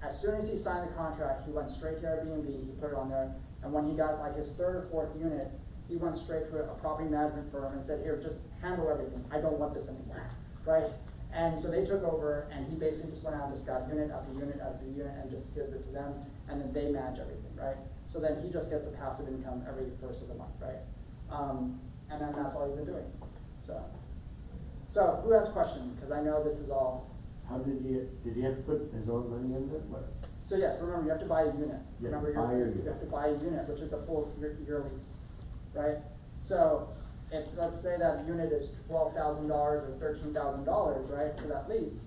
as soon as he signed the contract, he went straight to Airbnb, he put it on there, and when he got like his third or fourth unit, he went straight to a property management firm and said, here, just handle everything, I don't want this anymore, right? And so they took over, and he basically just went out and just got unit after unit after unit and just gives it to them, and then they manage everything, right? So then he just gets a passive income every first of the month, right? And then that's all he's been doing, so who has questions? Because I know this is all. How did he have to put his own money in it? What? So yes, remember, you have to buy a unit. You have Remember, to buy a you unit. have to buy a unit, which is a full year lease, right? So if, let's say that unit is $12,000 or $13,000, right, for that lease,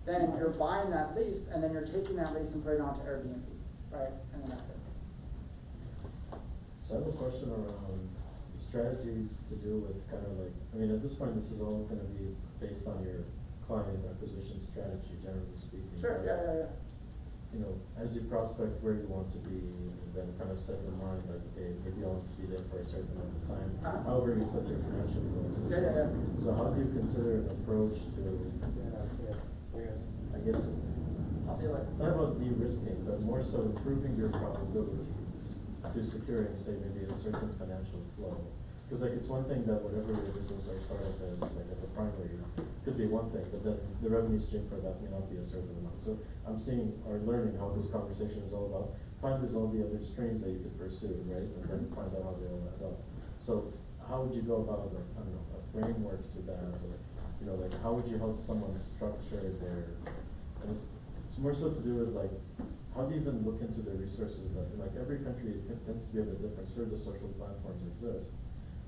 then you're buying that lease, and then you're taking that lease and putting it onto Airbnb, right? And then that's it. So I have a question around strategies to do with kind of like, I mean, at this point, this is all gonna be based on your client acquisition strategy, generally speaking. Sure, but, yeah. You know, as you prospect where you want to be, and then kind of set your mind, like, okay, maybe I want to be there for a certain amount of time, however you set your financial goals. Yeah. So how do you consider an approach to, I guess, I'll see you later. it's not about de-risking, but more so improving your probabilities to securing, say, maybe a certain financial flow. Because like, it's one thing that whatever your business or startup is, like as a primary, could be one thing, but then the revenue stream for that may not be a certain amount. So I'm seeing or learning how this conversation is all about. Find there's all the other streams that you could pursue, right? And then find out how they all add up. So how would you go about, like, I don't know, a framework to that, or, you know, like, how would you help someone structure their, and it's more so to do with like, how do you even look into the resources that, like, every country tends to be a bit different. Sure, the social platforms exist,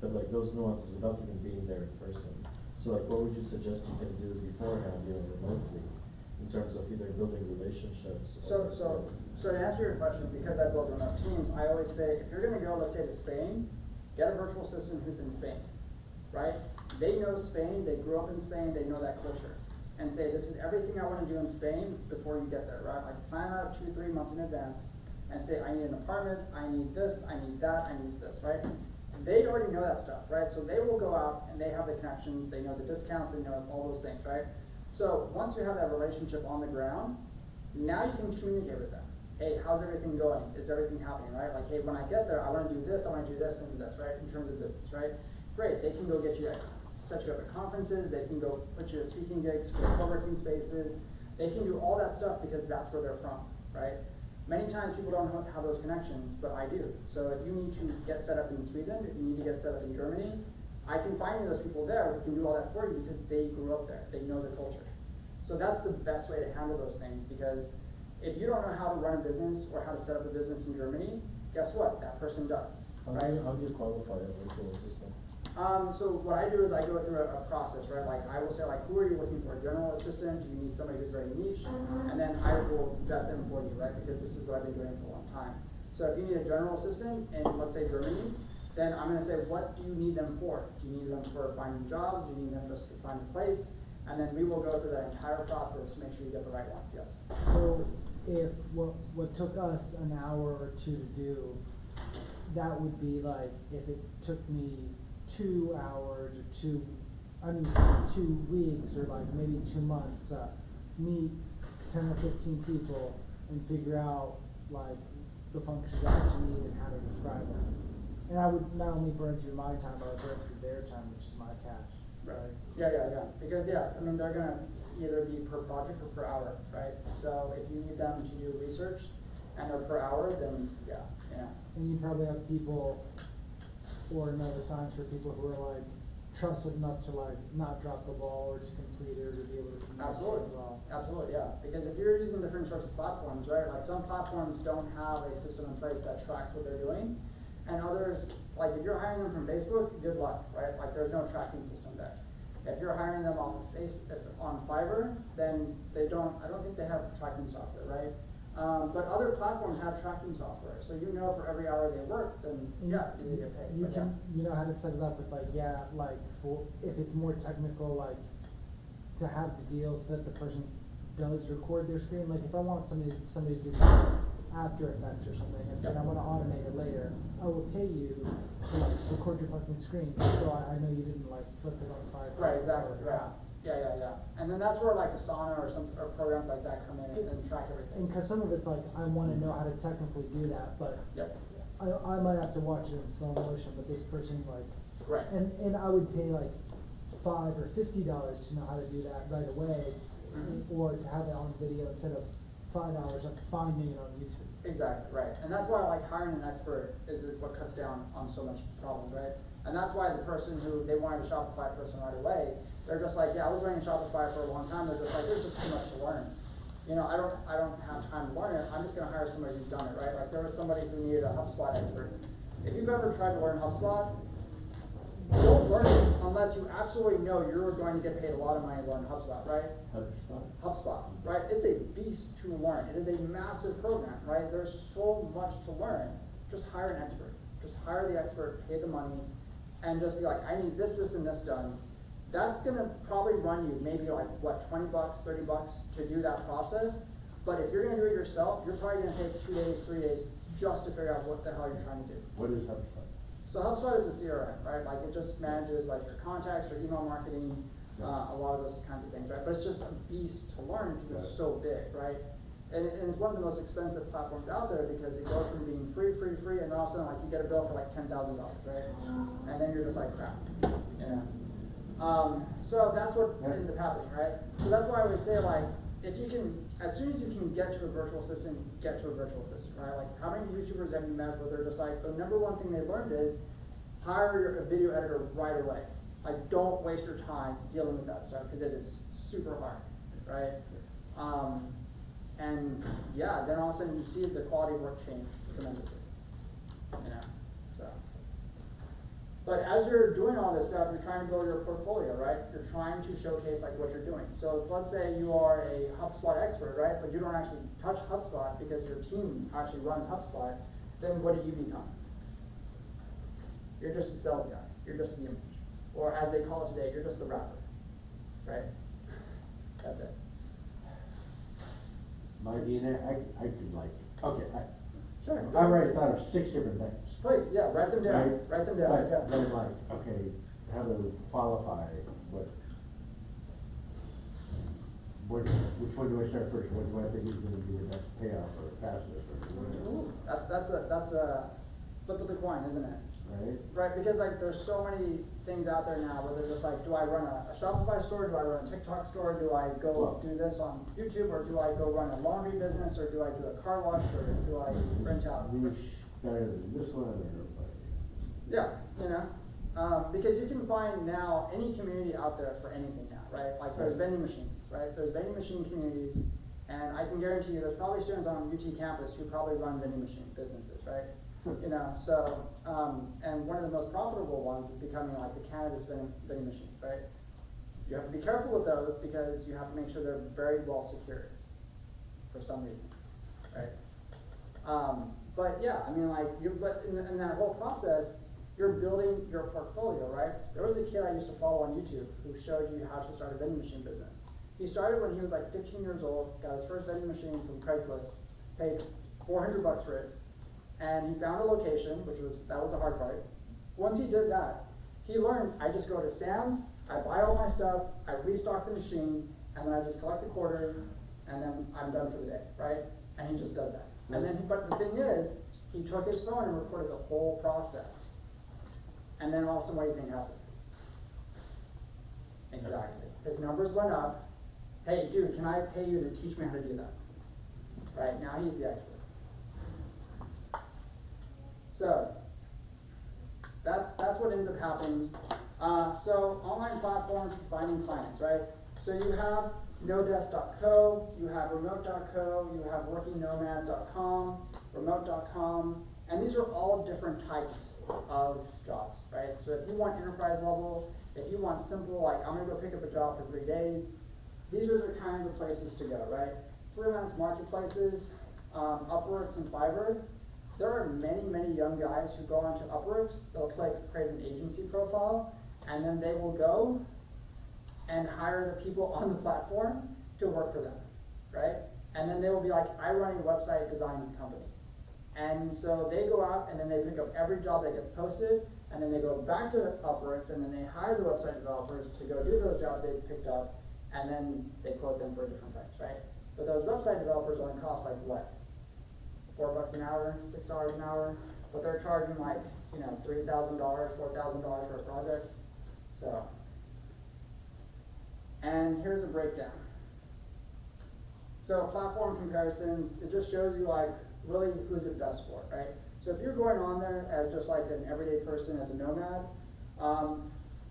but like those nuances without even being there in person. So like, what would you suggest you can do beforehand, you know, remotely, in terms of either building relationships? So to answer your question, because I build remote teams, I always say, if you're gonna go, let's say, to Spain, get a virtual assistant who's in Spain, right? They know Spain, they grew up in Spain, they know that culture. And say, this is everything I wanna do in Spain before you get there, right? Like, plan out 2-3 months in advance, and say, I need an apartment, I need this, I need that, I need this, right? They already know that stuff, right? So they will go out and they have the connections, they know the discounts, they know all those things, right? So once you have that relationship on the ground, now you can communicate with them. Hey, how's everything going? Is everything happening, right? Like, hey, when I get there, I wanna do this, I wanna do this, and do this, right? In terms of business, right? Great, they can go get you, set you up at conferences, they can go put you at speaking gigs, co-working spaces, they can do all that stuff because that's where they're from, right? Many times people don't have those connections, but I do. So if you need to get set up in Sweden, if you need to get set up in Germany, I can find you those people there who can do all that for you because they grew up there, they know the culture. So that's the best way to handle those things, because if you don't know how to run a business or how to set up a business in Germany, guess what? That person does, right? How do you qualify a virtual assistant? So what I do is I go through a process, right? Like, I will say, like, who are you looking for? A general assistant? Do you need somebody who's very niche? And then I will vet them for you, right? Because this is what I've been doing for a long time. So if you need a general assistant in, let's say, Germany, then I'm gonna say, what do you need them for? Do you need them for finding jobs? Do you need them just to find a place? And then we will go through that entire process to make sure you get the right one, yes. So if what took us an hour or two to do, that would be like, if it took me 2 hours or 2 weeks or like maybe 2 months to meet 10 or 15 people and figure out like the functions that you need and how to describe them. And I would not only burn through my time, but I would burn through their time, which is my cash, right? Yeah. Because I mean, they're gonna either be per project or per hour, right? So if you need them to do research and they're per hour, then yeah. And you probably have people, or another signs for people who are like trusted enough to like not drop the ball or to complete it or to be able to communicate well. Absolutely, yeah. Because if you're using different sorts of platforms, right? Like, some platforms don't have a system in place that tracks what they're doing, and others, like, if you're hiring them from Facebook, good luck, right? Like, there's no tracking system there. If you're hiring them off of on Fiverr, then I don't think they have tracking software, right? But other platforms have tracking software, so you know for every hour they work, then yeah, they get paid. You know how to set it up with like, for if it's more technical, like to have the deals that the person does record their screen. Like, if I want somebody to do something After Effects or something, and I want to automate it later, I will pay you to like record your fucking screen, so I know you didn't like flip it on 5. Right, exactly, right. Yeah. And then that's where like Asana or programs like that come in and track everything. And cause some of it's like, I wanna know how to technically do that, but Yep. I might have to watch it in slow motion, but this person like. Right. And I would pay like $5 or $50 to know how to do that right away, or to have it on video instead of $5 of finding it on YouTube. Exactly, right. And that's why like hiring an expert is what cuts down on so much problems, right? And that's why the person who, they wanted a Shopify person right away, they're just like, yeah, I was running Shopify for a long time, they're just like, there's just too much to learn. You know, I don't have time to learn it, I'm just gonna hire somebody who's done it, right? Like there was somebody who needed a HubSpot expert. If you've ever tried to learn HubSpot, don't learn it unless you absolutely know you're going to get paid a lot of money to learn HubSpot, right? HubSpot, right? It's a beast to learn. It is a massive program, right? There's so much to learn. Just hire an expert. Just hire the expert, pay the money, and just be like, I need this, and this done. That's gonna probably run you maybe like, what, $20, $30 to do that process. But if you're gonna do it yourself, you're probably gonna take 2 days, 3 days just to figure out what the hell you're trying to do. What is HubSpot? So HubSpot is a CRM, right? Like it just manages like your contacts, your email marketing, a lot of those kinds of things, right? But it's just a beast to learn because it's so big, right? And it's one of the most expensive platforms out there because it goes from being free, and then all of a sudden like you get a bill for like $10,000, right? And then you're just like crap, you know? So that's what ends up happening, right? So that's why I always say like, if you can, as soon as you can get to a virtual assistant, get to a virtual assistant, right? Like how many YouTubers have you met where they're just like, the number one thing they learned is hire a video editor right away. Like don't waste your time dealing with that stuff because it is super hard, right? And yeah, then all of a sudden you see the quality of work change tremendously, you know, so. But as you're doing all this stuff, you're trying to build your portfolio, right? You're trying to showcase like what you're doing. So if, let's say you are a HubSpot expert, right? But you don't actually touch HubSpot because your team actually runs HubSpot, then what do you become? You're just the sales guy. You're just the image. Or as they call it today, you're just the rapper, right? That's it. My DNA, I could like, okay, Sure. I already thought of 6 different things. Please, yeah, write them down. Right? Write them down. But Yeah. then like, okay, how to qualify, which one do I start first? What do I think is gonna be the best payoff or fastest or whatever? Ooh, that's a flip of the coin, isn't it? Right? Right, because like there's so many things out there now where they're just like, do I run a Shopify store? Do I run a TikTok store? Do I go do this on YouTube? Or do I go run a laundry business? Or do I do a car wash? Or do I rent out? Niche better than this one or like? Yeah, you know, because you can find now any community out there for anything now, right? Like there's vending machines, right? There's vending machine communities, and I can guarantee you there's probably students on UT campus who probably run vending machine businesses, right? You know, so, and one of the most profitable ones is becoming like the cannabis vending machines, right? You have to be careful with those because you have to make sure they're very well secured for some reason, right? But yeah, I mean like, but in that whole process, you're building your portfolio, right? There was a kid I used to follow on YouTube who showed you how to start a vending machine business. He started when he was like 15 years old, got his first vending machine from Craigslist, paid $400 for it, and he found a location, that was the hard part. Once he did that, he learned, I just go to Sam's, I buy all my stuff, I restock the machine, and then I just collect the quarters, and then I'm done for the day, right? And he just does that. And then, but the thing is, he took his phone and recorded the whole process. And then all of a sudden, what do you think happened? Exactly. His numbers went up. Hey, dude, can I pay you to teach me how to do that? Right, now he's the expert. So, that's what ends up happening. So, online platforms for finding clients, right? So you have nodesk.co, you have remote.co, you have workingnomads.com, remote.com, and these are all different types of jobs, right? So if you want enterprise level, if you want simple, like I'm gonna go pick up a job for 3 days, these are the kinds of places to go, right? Freelance marketplaces, Upworks and Fiverr, there are many, many young guys who go onto Upworks, they'll create an agency profile, and then they will go and hire the people on the platform to work for them, right? And then they will be like, I run a website design company. And so they go out and then they pick up every job that gets posted, and then they go back to Upworks, and then they hire the website developers to go do those jobs they picked up, and then they quote them for a different price, right? But those website developers only cost like what? $4 an hour, $6 an hour, but they're charging like, you know, $3,000, $4,000 for a project. So, and here's a breakdown. So platform comparisons, it just shows you like really who's it best for, right? So if you're going on there as just like an everyday person, as a nomad,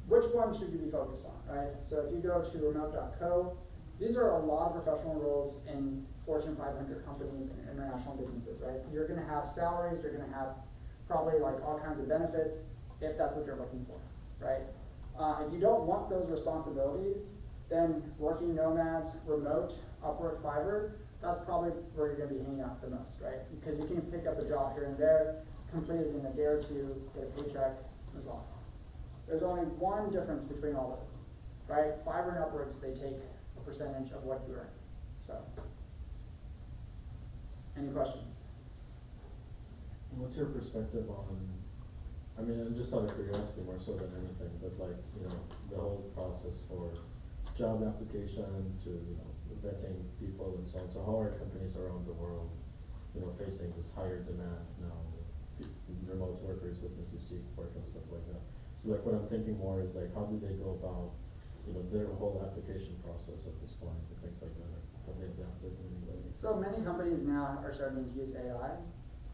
which one should you be focused on, right? So if you go to remote.co, these are a lot of professional roles in Fortune 500 companies and international businesses, right? You're gonna have salaries, you're gonna have probably like all kinds of benefits if that's what you're looking for, right? If you don't want those responsibilities, then working nomads, remote, Upwork, Fiverr, that's probably where you're gonna be hanging out the most, right? Because you can pick up a job here and there, complete it in a day or two, get a paycheck, move on. There's only one difference between all those, right? Fiverr and Upworks, they take a percentage of what you earn. So, any questions? What's your perspective on, I mean, and just out of curiosity more so than anything, but like, you know, the whole process for job application to, you know, vetting people and so on. So how are companies around the world, you know, facing this higher demand now, remote workers looking to seek work and stuff like that? So like what I'm thinking more is like, how do they go about, you know, their whole application process at this point and things like that? Have they adapted in any way? So many companies now are starting to use AI.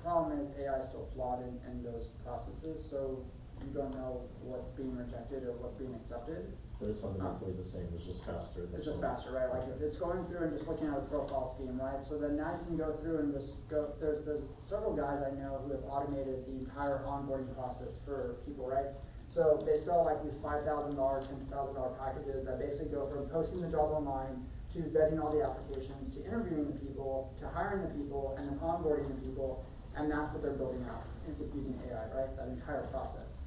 Problem is AI is still flawed in those processes, so you don't know what's being rejected or what's being accepted. But it's fundamentally the same, it's just faster. It's just faster, right? Like it's going through and just looking at a profile scheme, right? So then now you can go through and just go, there's several guys I know who have automated the entire onboarding process for people, right? So they sell like these $5,000, $10,000 packages that basically go from posting the job online to vetting all the applications, to interviewing the people, to hiring the people, and then onboarding the people, and that's what they're building out using AI, right? That entire process.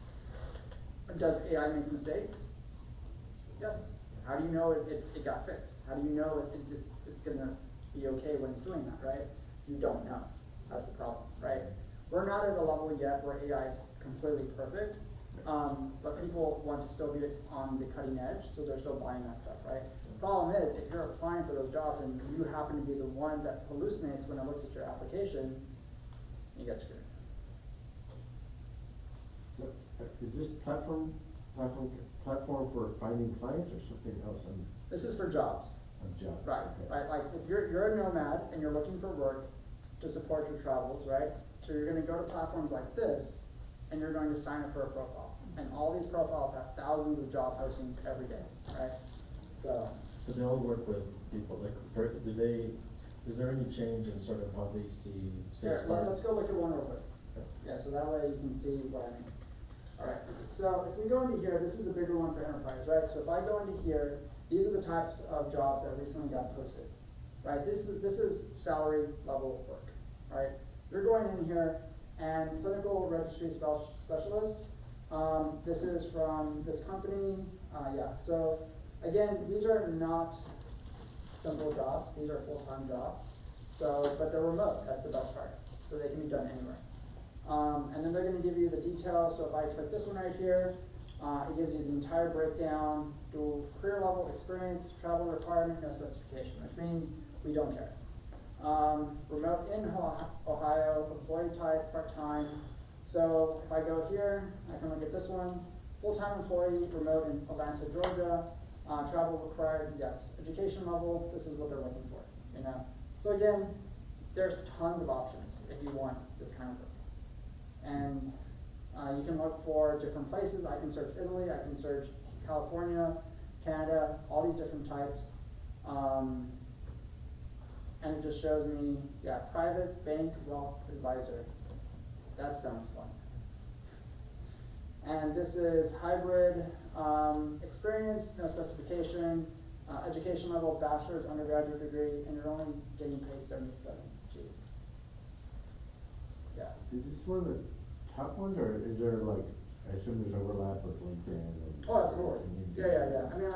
Does AI make mistakes? Yes. How do you know it got fixed? How do you know it's gonna be okay when it's doing that, right? You don't know. That's the problem, right? We're not at a level yet where AI is completely perfect, but people want to still be on the cutting edge, so they're still buying that stuff, right? The problem is, if you're applying for those jobs and you happen to be the one that hallucinates when it looks at your application, you get screwed. So, is this platform for finding clients or something else on This is for jobs. jobs? Right, Okay. right. Like if you're a nomad and you're looking for work to support your travels, right? So you're going to go to platforms like this, and you're going to sign up for a profile. And all these profiles have thousands of job postings every day, right? So. But they all work with people, like, is there any change in sort of how they see, say, Here, let's go look at one real quick. Okay. Yeah, so that way you can see what I mean. Alright, so if we go into here, this is the bigger one for enterprise, right? So if I go into here, these are the types of jobs that recently got posted, right? This is salary level work, right? You're going in here, and clinical registry specialist, this is from this company, yeah. So again, these are not simple jobs, these are full-time jobs. So, but they're remote, that's the best part. So they can be done anywhere. And then they're going to give you the details. So if I click this one right here, it gives you the entire breakdown, dual career level, experience, travel requirement, no specification, which means we don't care. Remote in Ohio, employee type, part-time. So if I go here, I can look at this one, full-time employee, remote in Atlanta, Georgia, travel required, yes. Education level, this is what they're looking for, you know. So again, there's tons of options if you want this kind of work. And you can look for different places. I can search Italy, I can search California, Canada, all these different types. And it just shows me, yeah, private bank wealth advisor. That sounds fun. And this is hybrid experience, no specification, education level, bachelor's, undergraduate degree, and you're only getting paid 77 Gs. Yeah. Is this one of the top ones, or is there like, I assume there's overlap with LinkedIn and? Oh, absolutely. Yeah. I mean,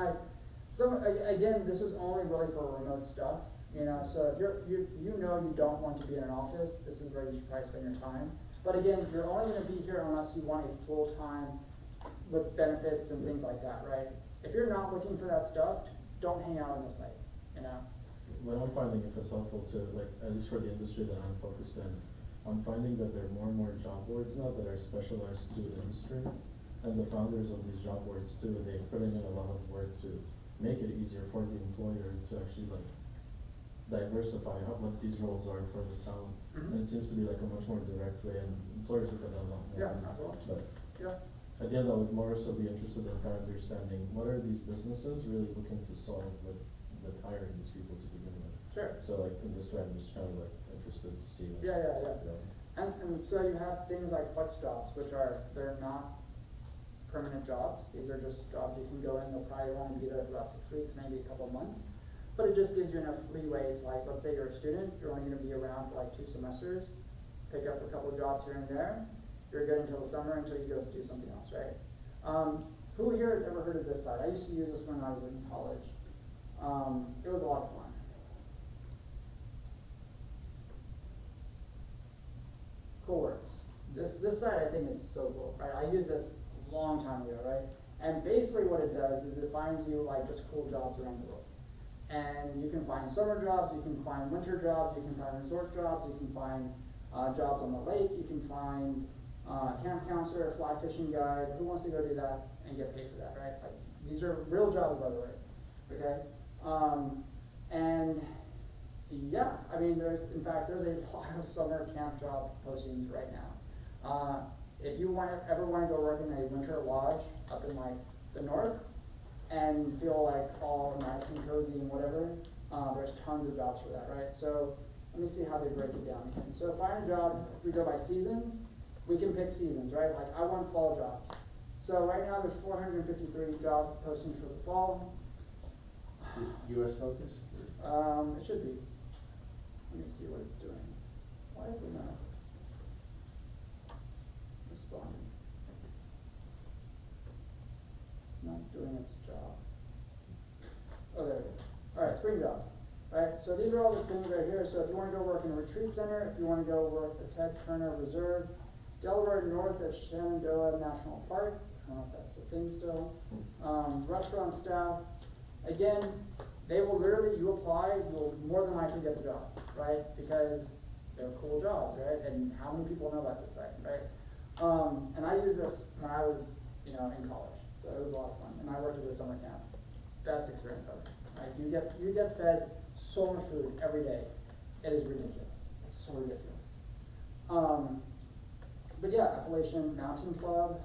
again, this is only really for remote stuff, you know. So if you know you don't want to be in an office, this is where you should probably spend your time. But again, you're only gonna be here unless you want a full-time with benefits and things like that, right? If you're not looking for that stuff, don't hang out on the site, you know? What I'm finding, if it's helpful to, like, at least for the industry that I'm focused in, I'm finding that there are more and more job boards now that are specialized to the industry. And the founders of these job boards too, they're putting in a lot of work to make it easier for the employer to actually like diversify what these roles are for the talent. Mhm. And it seems to be like a much more direct way, and employers look at that a lot more. Yeah, absolutely. But Yeah. at the end, I would more so be interested in kind of understanding what are these businesses really looking to solve with hiring these people to begin with. Sure. So like in this way, I'm just kind of like interested to see. Like, Yeah. you know, And so you have things like flex jobs, which they're not permanent jobs. These are just jobs you can go in, they'll probably only be there for about 6 weeks, maybe a couple of months. But it just gives you enough leeway to, like, let's say you're a student, you're only gonna be around for like 2 semesters, pick up a couple of jobs here and there. You're good until the summer, until you go do something else, right? Who here has ever heard of this site? I used to use this when I was in college. It was a lot of fun. Coolworks. This site I think is so cool, right? I used this a long time ago, right? And basically what it does is it finds you like just cool jobs around the world. And you can find summer jobs, you can find winter jobs, you can find resort jobs, you can find jobs on the lake, you can find camp counselor, fly fishing guide. Who wants to go do that and get paid for that, right? Like, these are real jobs, by the way, okay? And yeah, I mean, there's a lot of summer camp job postings right now. If you ever want to go work in a winter lodge up in like the north and feel like all nice and cozy and whatever, there's tons of jobs for that, right? So let me see how they break it down again. So find a job, if we go by seasons, we can pick seasons, right? Like I want fall jobs. So right now there's 453 job postings for the fall. Is US focused? It should be. Let me see what it's doing. Why is it not responding? It's not doing its job. Oh, there it is. Alright, spring jobs. Alright, so these are all the things right here. So if you want to go work in a retreat center, if you want to go work at Ted Turner Reserve, Delaware North at Shenandoah National Park, I don't know if that's a thing still. Restaurant staff. Again, they will literally, you apply, you'll more than likely get the job, right? Because they're cool jobs, right? And how many people know about this site, right? And I used this when I was, in college, so it was a lot of fun. And I worked at a summer camp. Best experience ever, right? You get fed so much food every day. It is ridiculous. It's so ridiculous. But yeah, Appalachian Mountain Club,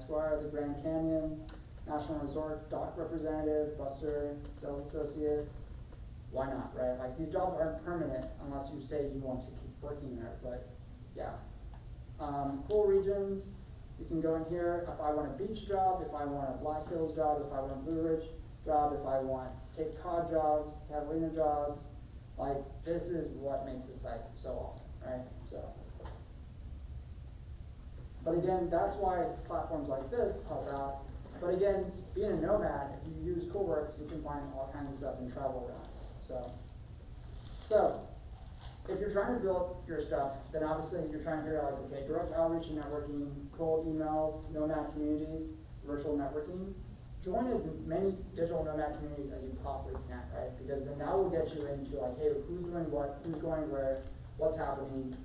Squire of the Grand Canyon, National Resort, dock representative, buster, sales associate. Why not, right? Like these jobs aren't permanent unless you say you want to keep working there, but yeah. Cool regions, you can go in here. If I want a beach job, if I want a Black Hills job, if I want a Blue Ridge job, if I want Cape Cod jobs, Catalina jobs, like this is what makes the site so awesome, right? So. But again, that's why platforms like this help out. But again, being a nomad, if you use Coolworks, you can find all kinds of stuff and travel around. So if you're trying to build your stuff, then obviously you're trying to figure out like, okay, direct outreach and networking, cold emails, nomad communities, virtual networking. Join as many digital nomad communities as you possibly can, right? Because then that will get you into like, hey, who's doing what, who's going where, what's happening,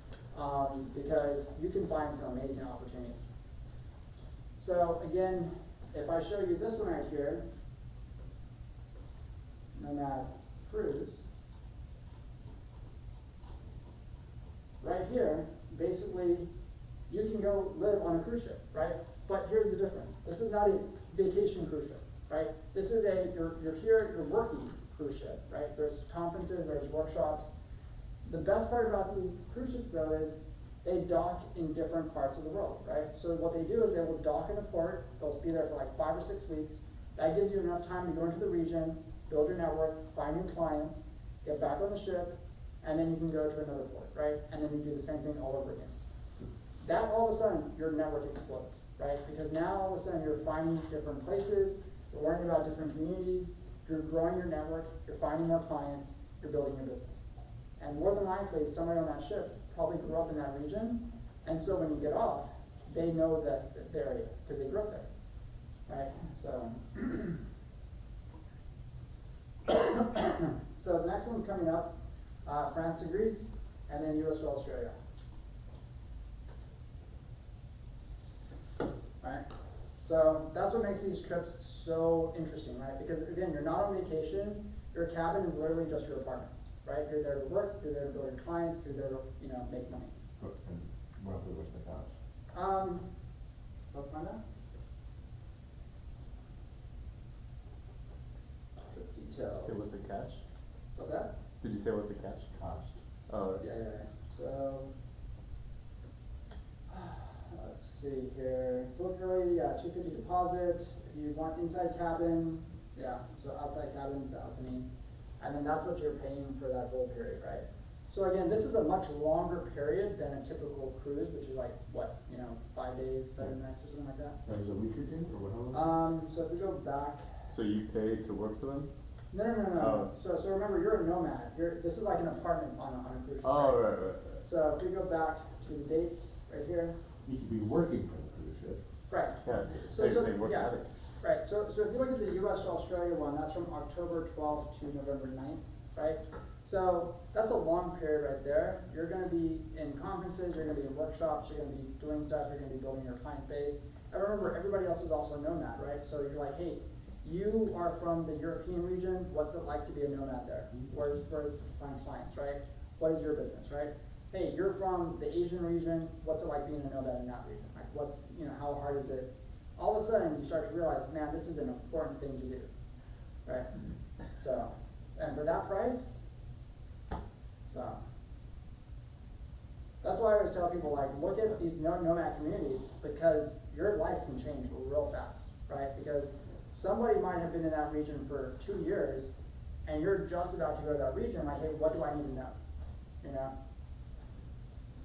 because you can find some amazing opportunities. So again, if I show you this one right here, Nomad Cruise, right here, basically, you can go live on a cruise ship, right? But here's the difference. This is not a vacation cruise ship, right? This is you're here, you're working cruise ship, right? There's conferences, there's workshops. The best part about these cruise ships, though, is they dock in different parts of the world, right? So what they do is they will dock in a port. They'll be there for like 5 or 6 weeks. That gives you enough time to go into the region, build your network, find new clients, get back on the ship, and then you can go to another port, right? And then you do the same thing all over again. That all of a sudden, your network explodes, right? Because now all of a sudden you're finding different places, you're learning about different communities, you're growing your network, you're finding more clients, you're building your business. And more than likely, somebody on that ship probably grew up in that region, And so when you get off, they know that they're, because they grew up there, right? So, so the next one's coming up, France to Greece, and then US to Australia. Right? So that's what makes these trips so interesting, right? Because again, you're not on vacation, your cabin is literally just your apartment, right? You're there to work, you're there to build your clients, you're there to, make money. And roughly what's the cost? Let's find out. Trip details. Say what's the catch? What's that? Did you say what's the catch? Cost. Oh, Yeah. So, let's see here. Typically, $250 deposit. If you want inside cabin, so outside cabin, balcony. And then that's what you're paying for that whole period, right? So again, this is a much longer period than a typical cruise, which is like, what, 5 days, 7 nights or something like that. That was a week or two, or what, how long? So if we go back. so you pay to work for them? No. Oh. So remember, you're a nomad. This is like an apartment on a cruise ship. Oh, right. So if we go back to the dates right here. You could be working for the cruise ship. Right. Yeah, So same work yeah, ethic. right. So if you look at the US to Australia one, that's from October 12th to November 9th, right? So that's a long period right there. You're going to be in conferences, you're going to be in workshops, you're going to be doing stuff, you're going to be building your client base. And remember, everybody else is also a nomad, right? So you're like, hey, you are from the European region, what's it like to be a nomad there? Where's to find clients, right? What is your business, right? Hey, you're from the Asian region, what's it like being a nomad in that region? Like how hard is it? All of a sudden you start to realize, man, this is an important thing to do, right? So, and for that price, so, that's why I always tell people, like, look at these nomad communities, because your life can change real fast, right? Because somebody might have been in that region for 2 years, and you're just about to go to that region, like, hey, what do I need to know?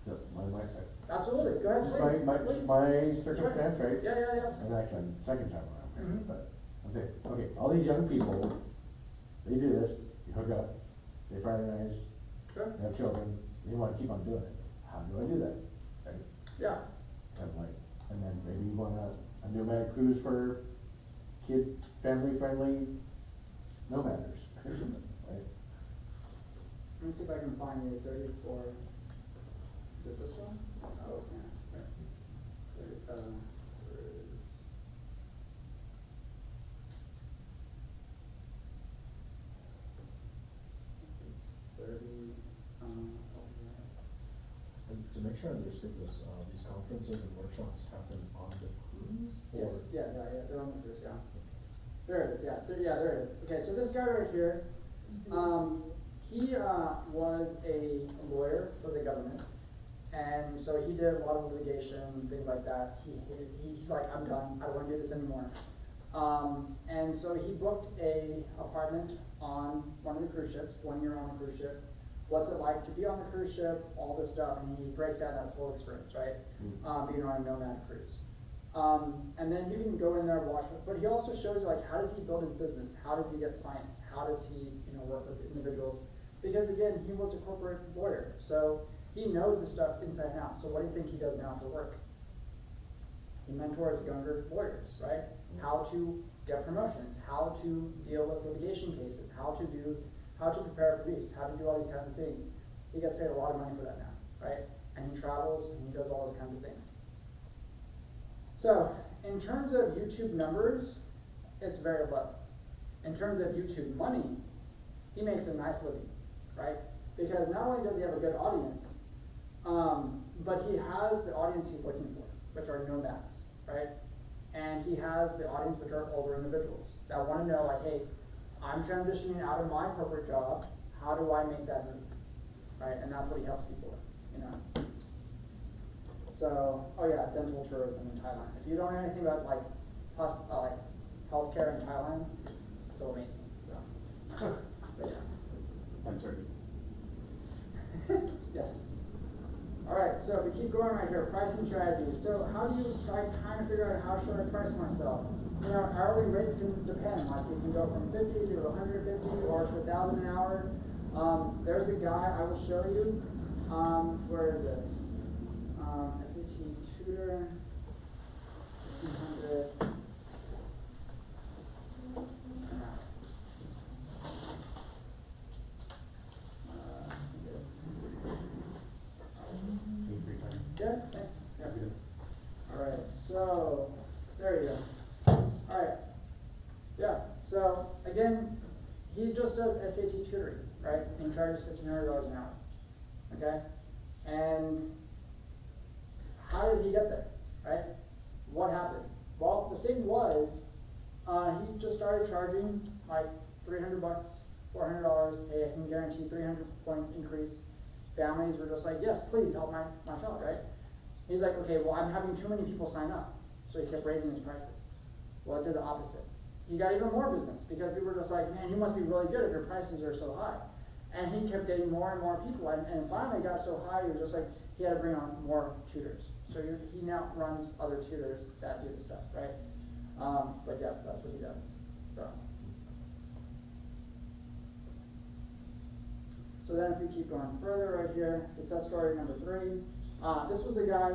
So, Absolutely, go ahead, just please. my circumstance, Sure. right? Yeah. And actually, I'm the second time around, right? Mhm. But, okay, all these young people, they do this, you hook up, they fraternize, Sure. they have children, they wanna keep on doing it. How do I do that? Right? Yeah. And then maybe you want a nomad cruise for family-friendly nomaders, or something, right? Let me see if I can find you 34. Is it this one? Oh, yeah. Right. It's 30. And to make sure I understood this, these conferences and workshops happen on the cruise? Yes, or- yeah, they're on the cruise, yeah. There it is, yeah, there it is. Okay, so this guy right here, he was a lawyer for the government, and so he did a lot of litigation, things like that. He's like, I'm done, I don't want to do this anymore. And so he booked a apartment on one of the cruise ships, 1 year on a cruise ship. What's it like to be on the cruise ship, all this stuff, and he breaks down that whole experience, right? Being on a nomad cruise. And then you can go in there and watch, but he also shows you, like, how does he build his business? How does he get clients? How does he, work with individuals? Because again, he was a corporate lawyer, so he knows this stuff inside and out. So what do you think he does now for work? He mentors younger lawyers, right? How to get promotions, how to deal with litigation cases, how to prepare for briefs, how to do all these kinds of things. He gets paid a lot of money for that now, right? And he travels and he does all those kinds of things. So, in terms of YouTube numbers, it's very low. In terms of YouTube money, he makes a nice living, right? Because not only does he have a good audience, but he has the audience he's looking for, which are nomads, right? And he has the audience which are older individuals that want to know, like, hey, I'm transitioning out of my corporate job, how do I make that move, right? And that's what he helps people with, So, oh yeah, dental tourism in Thailand. If you don't know anything about like healthcare in Thailand, it's so amazing. So, but yeah. And Turkey. Yes. All right. So if we keep going right here, pricing strategy. So how do you kind of figure out how should I price myself? Hourly rates can depend. Like you can go from 50 to 150 or to 1,000 an hour. There's a guy I will show you. Where is it? SAT tutor, 1500. Good, thanks. Yeah. Alright, so, there you go. Alright. Yeah, so, again, he just does SAT tutoring, right? And he charges $1,500 an hour. Okay? And how did he get there, right? What happened? Well, the thing was, he just started charging like $300, $400. Hey, I can guarantee 300-point increase. Families were just like, yes, please help my child, right? He's like, okay, well, I'm having too many people sign up. So he kept raising his prices. Well, it did the opposite. He got even more business because people were just like, man, you must be really good if your prices are so high. And he kept getting more and more people, and finally got so high, he was just like, he had to bring on more tutors. So he now runs other tutors that do the stuff, right? But yes, that's what he does. So then if we keep going further right here, success story number 3. This was a guy,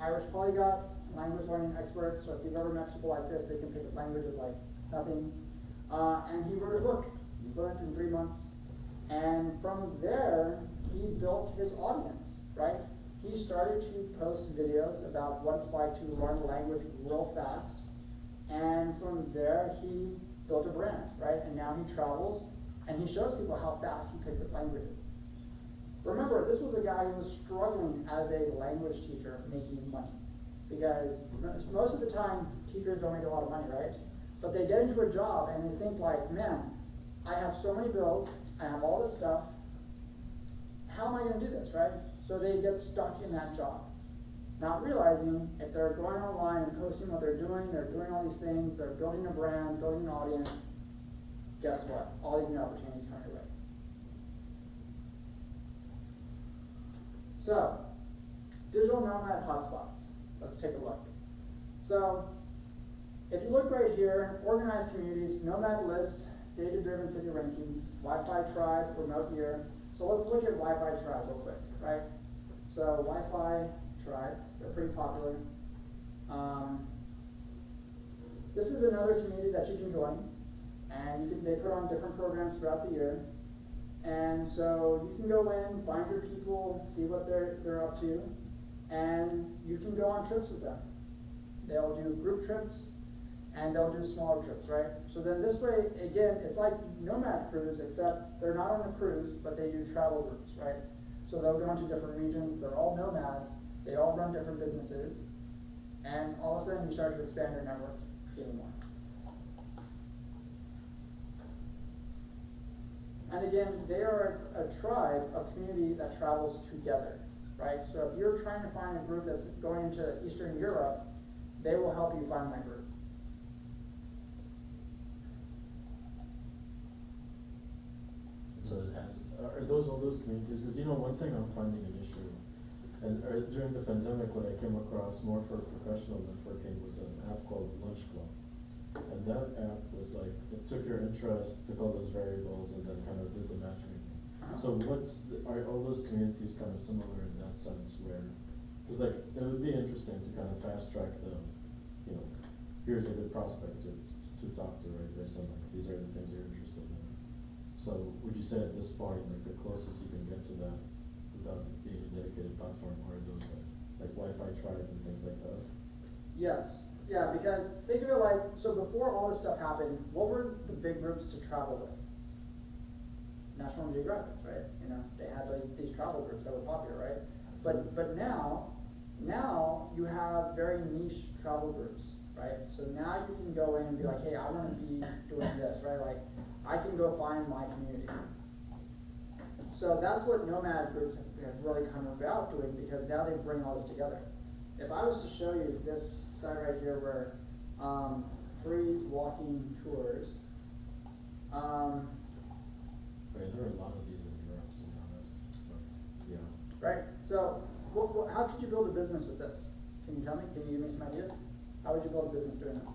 Irish polyglot, language learning expert. So if you've ever met people like this, they can pick up languages like nothing. And he wrote a book, fluent in 3 months. And from there, he built his audience, right? He started to post videos about what it's like to learn the language real fast. And from there, he built a brand, right? And now he travels, and he shows people how fast he picks up languages. Remember, this was a guy who was struggling as a language teacher making money. Because most of the time, teachers don't make a lot of money, right? But they get into a job and they think like, man, I have so many bills, I have all this stuff, how am I going to do this, right? So they get stuck in that job. Not realizing if they're going online and posting what they're doing all these things, they're building a brand, building an audience, guess what? All these new opportunities come your way. So, digital nomad hotspots. Let's take a look. So, if you look right here, organized communities, nomad list, data-driven city rankings, Wi-Fi tribe, remote year. So let's look at Wi-Fi tribe real quick, right? So Wi-Fi tribe, they're pretty popular. This is another community that you can join, and they put on different programs throughout the year. And so you can go in, find your people, see what they're up to, and you can go on trips with them. They'll do group trips, and they'll do smaller trips, right? So then this way, again, it's like Nomad Cruise, except they're not on a cruise, but they do travel groups, right? So they'll go into different regions, they're all nomads, they all run different businesses, and all of a sudden you start to expand your network even more. And again, they are a tribe, a community that travels together, right? So if you're trying to find a group that's going into Eastern Europe, they will help you find that group. So are those all those communities? Because one thing I'm finding an issue, and during the pandemic, what I came across more for professional networking was an app called Lunch Club. And that app was like, it took your interest, took all those variables, and then kind of did the matchmaking. So are all those communities kind of similar in that sense where, because like, it would be interesting to kind of fast track the, here's a good prospect to talk to, right? Based on like, these are the things you're interested in. So would you say at this point, like the closest you can get to that without being a dedicated platform are those like Wi-Fi tribe and things like that? Yes. Yeah, because think of it like, so before all this stuff happened, what were the big groups to travel with? National Geographic, right? They had like these travel groups that were popular, right? But now you have very niche travel groups, right? So now you can go in and be like, hey, I want to be doing this, right? Like, I can go find my community. So that's what nomad groups have really come about doing, because now they bring all this together. If I was to show you this site right here where free walking tours. Right, there are a lot of these in Europe, to be honest. But, yeah. Right. So how could you build a business with this? Can you tell me? Can you give me some ideas? How would you build a business doing this?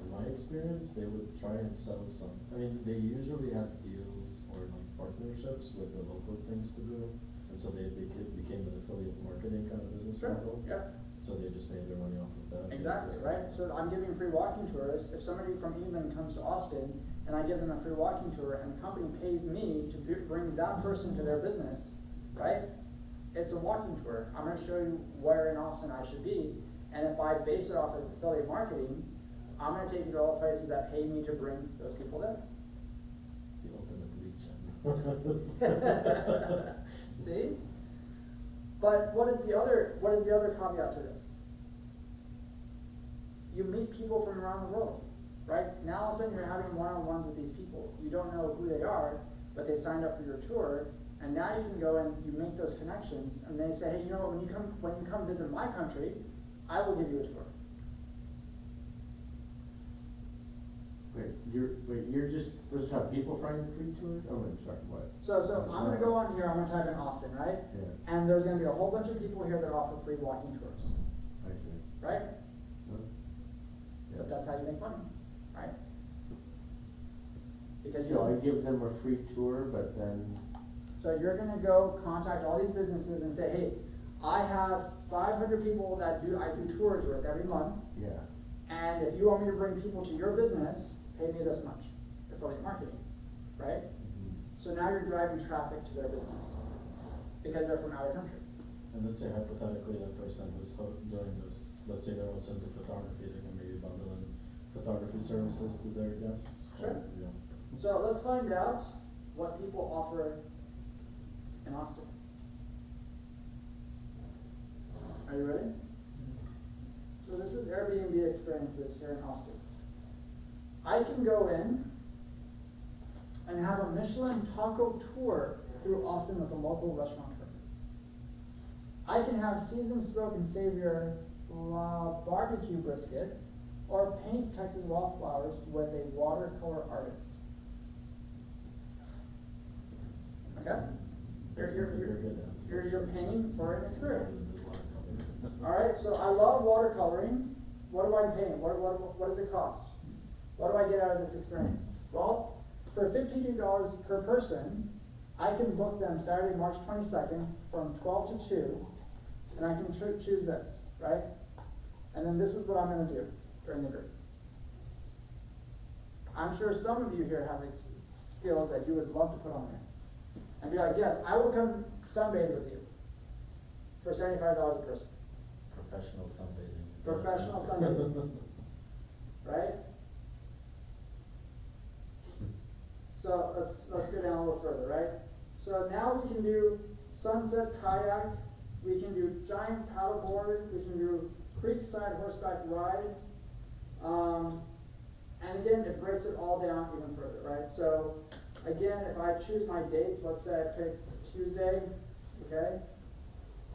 In my experience, they would try and sell they usually have deals or like partnerships with the local things to do, And so they became an affiliate marketing kind of business Sure, model. yeah. So they just made their money off of that. Exactly, right? So I'm giving free walking tours. If somebody from England comes to Austin and I give them a free walking tour and the company pays me to bring that person to their business, right? It's a walking tour. I'm going to show you where in Austin I should be. And if I base it off of affiliate marketing, I'm going to take you to all the places that pay me to bring those people there. The ultimate lead gen. See? But what is the other caveat to this? You meet people from around the world, right? Now all of a sudden you're having one-on-ones with these people. You don't know who they are, but they signed up for your tour, and now you can go and you make those connections, and they say, hey, you know what, when you come visit my country, I will give you a tour. You're just, this is how people find free tours? Oh, I'm sorry, what? So I'm gonna go on here, I'm gonna type in Austin, right? Yeah. And there's gonna be a whole bunch of people here that offer free walking tours, I see. right? Huh? But that's how you make money, right? Because So I give them a free tour, but then, so you're gonna go contact all these businesses and say, hey, I have 500 people that I do tours with every month, yeah, and if you want me to bring people to your business, pay me this much, affiliate marketing, right? So now you're driving traffic to their business, because they're from out of country. And let's say hypothetically that person who's doing this, let's say they're also into photography, they can maybe bundle in photography services to their guests. Sure. Yeah. So let's find out what people offer in Austin. Are you ready? So this is Airbnb experiences here in Austin. I can go in and have a Michelin taco tour through Austin with a local restaurateur. I can have seasoned smoke and savor barbecue brisket, or paint Texas wildflowers with a watercolor artist. Okay? You're paying for an experience. Alright, so I love watercoloring. What do I pay? What does it cost? What do I get out of this experience? Well, for $52 per person, I can book them Saturday, March 22nd from 12 to 2, and I can choose this, right? And then this is what I'm going to do during the group. I'm sure some of you here have skills that you would love to put on there. And be like, yes, I will come sunbathe with you for $75 a person. Professional sunbathing. Professional sunbathing. Right? So let's go down a little further, right? So now we can do sunset kayak, we can do giant paddleboard, we can do creekside horseback rides, and again, it breaks it all down even further, right? So again, if I choose my dates, let's say I pick Tuesday, okay?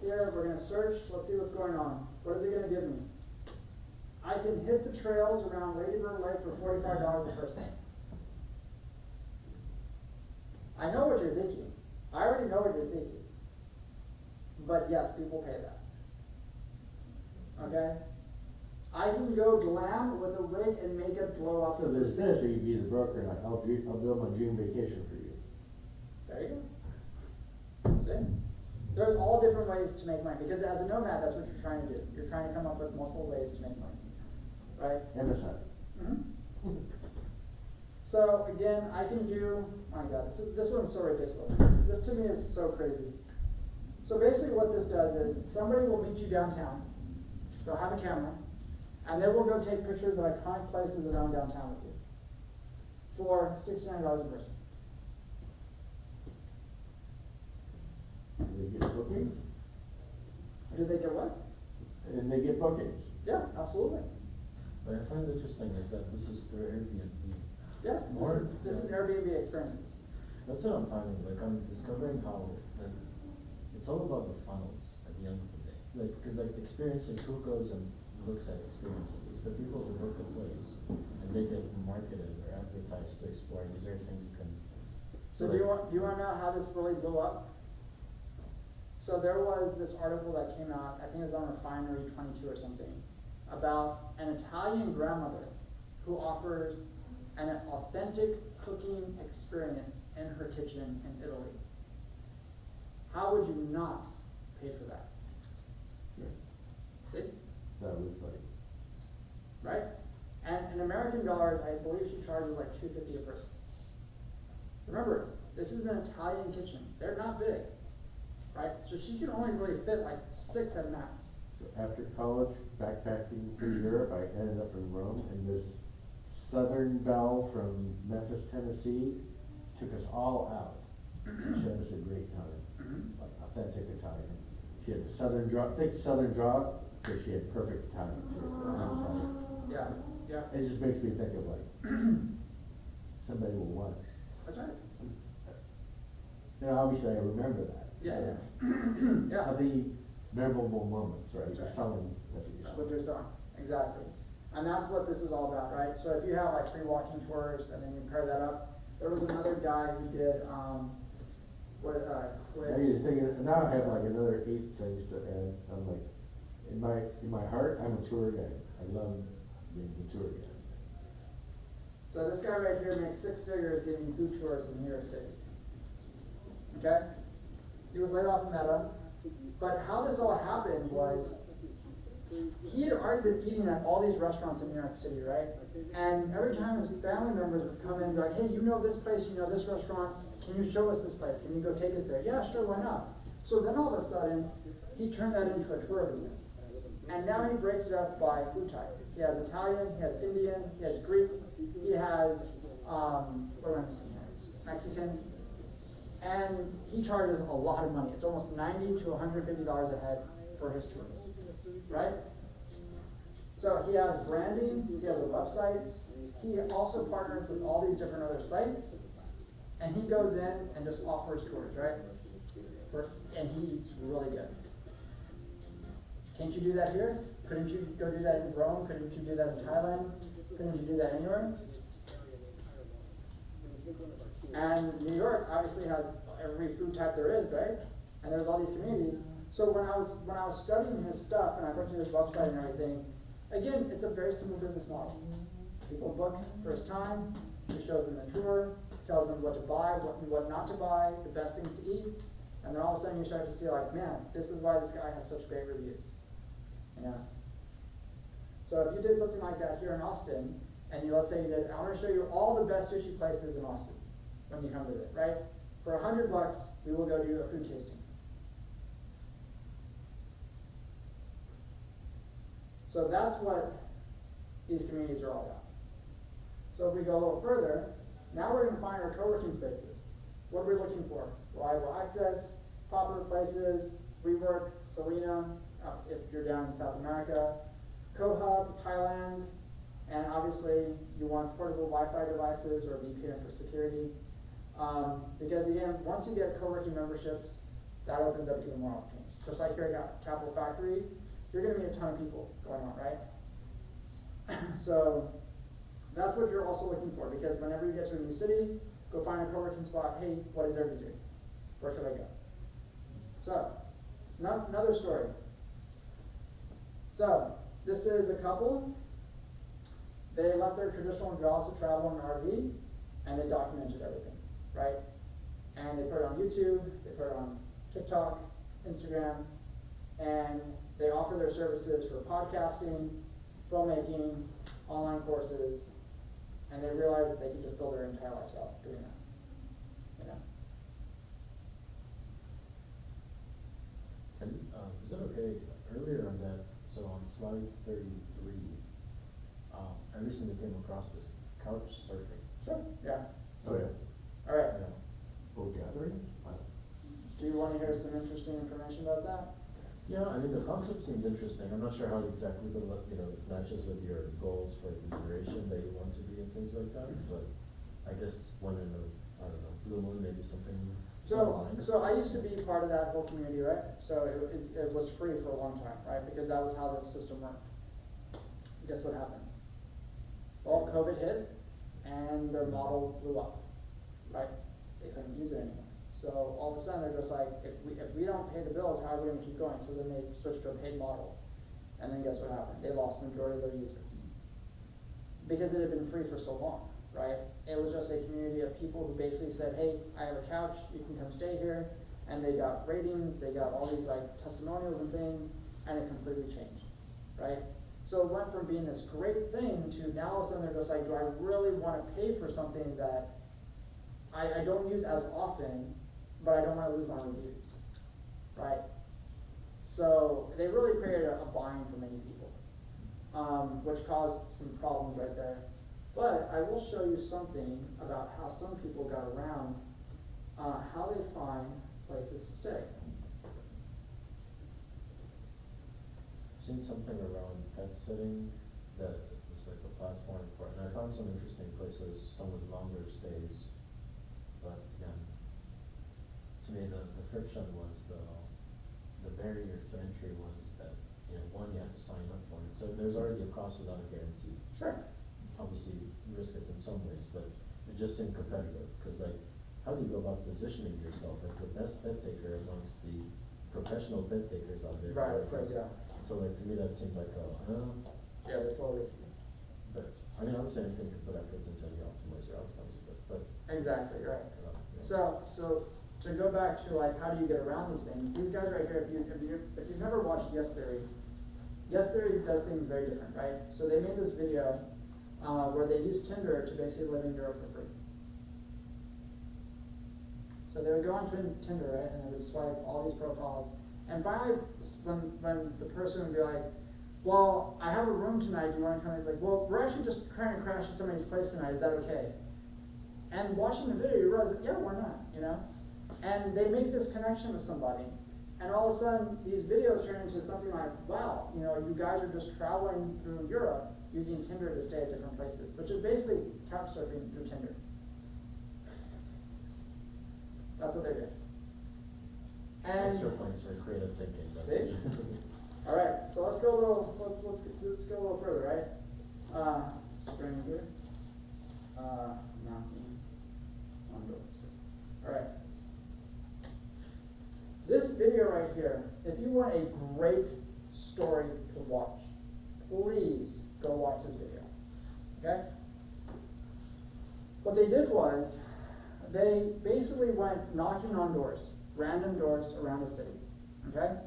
Here, we're gonna search, let's see what's going on. What is it gonna give me? I can hit the trails around Lady Bird Lake for $45 a person. I know what you're thinking. I already know what you're thinking. But yes, people pay that. Okay? I can go glam with a rig and makeup blow up. so there's this, or you be the broker, like, I'll build my dream vacation for you. There you go. See? There's all different ways to make money, because as a nomad, that's what you're trying to do. You're trying to come up with multiple ways to make money. Right? And a son. Mm-hmm. So again, I can do, my God, this one's so ridiculous. This to me is so crazy. So basically what this does is, somebody will meet you downtown, they'll have a camera, and they will go take pictures of iconic places around downtown with you for $69 a person. They get bookings, Do they get what? and they get bookings. Yeah, absolutely. What I find interesting is that this is through Airbnb. Yes, this is Airbnb experiences. That's what I'm finding, like I'm discovering how, like, it's all about the funnels at the end of the day. Like, because like experiences, who goes and looks at experiences? It's the people who book the place and they get marketed or advertised to explore, these are things you can. So do you want to know how this really blew up? So there was this article that came out, I think it was on Refinery 22 or something, about an Italian grandmother who offers an authentic cooking experience in her kitchen in Italy. How would you not pay for that? See? That was like, Right? And in American dollars, I believe she charges like $2.50 a person. Remember, this is an Italian kitchen. They're not big, right? So she can only really fit like 6 at max. so after college, backpacking through Europe, I ended up in Rome, and this Southern belle from Memphis, Tennessee, took us all out. She had us a great time, like authentic Italian. She had the Southern draw, thick Southern draw, but she had perfect Italian too. Yeah, yeah, It just makes me think of like, somebody will want it. that's right. You know, obviously I remember that. Yeah, So, yeah. Something memorable moments, right? That's You're right. selling, that's That's what what you're you're selling, exactly. And that's what this is all about, right? So if you have like free walking tours and then you pair that up, there was another guy who did, selling. Now you're thinking, now I have like another 8 things to add. I'm like, in my heart, I'm a tour guide. I love being a tour guide. So this guy right here makes 6 figures giving food tours in New York City. Okay? He was laid off in Meta. But how this all happened was, he had already been eating at all these restaurants in New York City, right? And every time his family members would come in and be like, hey, you know this place, you know this restaurant, can you show us this place? Can you go take us there? Yeah, sure, why not? So then all of a sudden, he turned that into a tour business. And now he breaks it up by food type. He has Italian, he has Indian, he has Greek, he has, what am I missing here? Mexican. And he charges a lot of money. It's almost $90 to $150 a head for his tours, right? So he has branding, he has a website, he also partners with all these different other sites, and he goes in and just offers tours, right? And he eats really good. Can't you do that here? Couldn't you go do that in Rome? Couldn't you do that in Thailand? Couldn't you do that anywhere? And New York obviously has every food type there is, right? And there's all these communities. So when I was studying his stuff and I went to his website and everything, again, it's a very simple business model. People book first time, he shows them the tour, tells them what to buy, what not to buy, the best things to eat, and then all of a sudden you start to see like, man, this is why this guy has such great reviews. You know? So if you did something like that here in Austin, and you, let's say you did, I want to show you all the best sushi places in Austin when you come visit, right? For $100, we will go do a food tasting. So that's what these communities are all about. So if we go a little further, now we're going to find our co-working spaces. What are we looking for? Reliable access, popular places, WeWork, Selena, if you're down in South America, CoHub, Thailand, and obviously you want portable Wi-Fi devices or VPN for security. Because again, once you get co-working memberships, that opens up even more opportunities. Just like here at Capital Factory, you're going to meet a ton of people going on, right? So that's what you're also looking for, because whenever you get to a new city, go find a co-working spot. Hey, what is there to do? Where should I go? So, another story. So, this is a couple. They left their traditional jobs to travel in an RV, and they documented everything, right? And they put it on YouTube, they put it on TikTok, Instagram, and they offer their services for podcasting, filmmaking, online courses, and they realized that they could just build their entire lifestyle doing that. You know? And is that okay? Earlier on that, so on slide 33, I recently came across this couch surfing. Sure. Yeah. Oh, yeah. All right. Yeah. Boat gathering? Wow. Do you want to hear some interesting information about that? Yeah, I mean, the concept seemed interesting. I'm not sure how exactly the, matches with your goals for the duration that you want to be and things like that, but I guess one in a, I don't know, blue moon, maybe something aligned. So I used to be part of that whole community, right? So it was free for a long time, right? Because that was how the system worked. Guess what happened? Well, COVID hit, and their model blew up, right? They couldn't use it anymore. So all of a sudden they're just like, if we don't pay the bills, how are we going to keep going? So then they switched to a paid model. And then guess what happened? They lost the majority of their users. Because it had been free for so long, right? It was just a community of people who basically said, hey, I have a couch, you can come stay here. and they got ratings, they got all these like testimonials and things, and it completely changed, right? So it went from being this great thing to now all of a sudden they're just like, do I really want to pay for something that I don't use as often, but I don't want to lose my reviews, right? So they really created a bind for many people, which caused some problems right there. But I will show you something about how some people got around how they find places to stay. Seen something around pet sitting that was like a platform for, and I found some interesting places, some with longer stays. But again, to me the friction was the barrier to entry was that, you know, one, you have to sign up for it. So there's already a cost without a guarantee. Sure. Obviously you risk it in some ways, but it just seemed competitive, because like, how do you go about positioning yourself as the best pet taker amongst the professional pet takers out there? Right, of course, yeah. So like, to me that seemed like Yeah, that's all risky. but, I mean, I would say anything can put effort into you optimize your outcomes, but. Exactly, right. Yeah. So to go back to like, how do you get around these things? These guys right here, if you've never watched Yes Theory does things very different, right? So they made this video where they used Tinder to basically live in Europe for free. So they would go on Tinder, right, and they would swipe all these profiles. And finally, when the person would be like, well, I have a room tonight, do you want to come? He's like, well, we're actually just trying to crash at somebody's place tonight, is that okay? And watching the video, you realize, yeah, why not, you know? And they make this connection with somebody. And all of a sudden, these videos turn into something like, wow, you know, you guys are just traveling through Europe using Tinder to stay at different places, which is basically couch surfing through Tinder. That's what they did. And Extra points for creative thinking. see? All right, so let's go a little further, right? Spring here. All right. This video right here, if you want a great story to watch, please go watch this video. Okay? What they did was, they basically went knocking on doors, random doors around the city. Okay?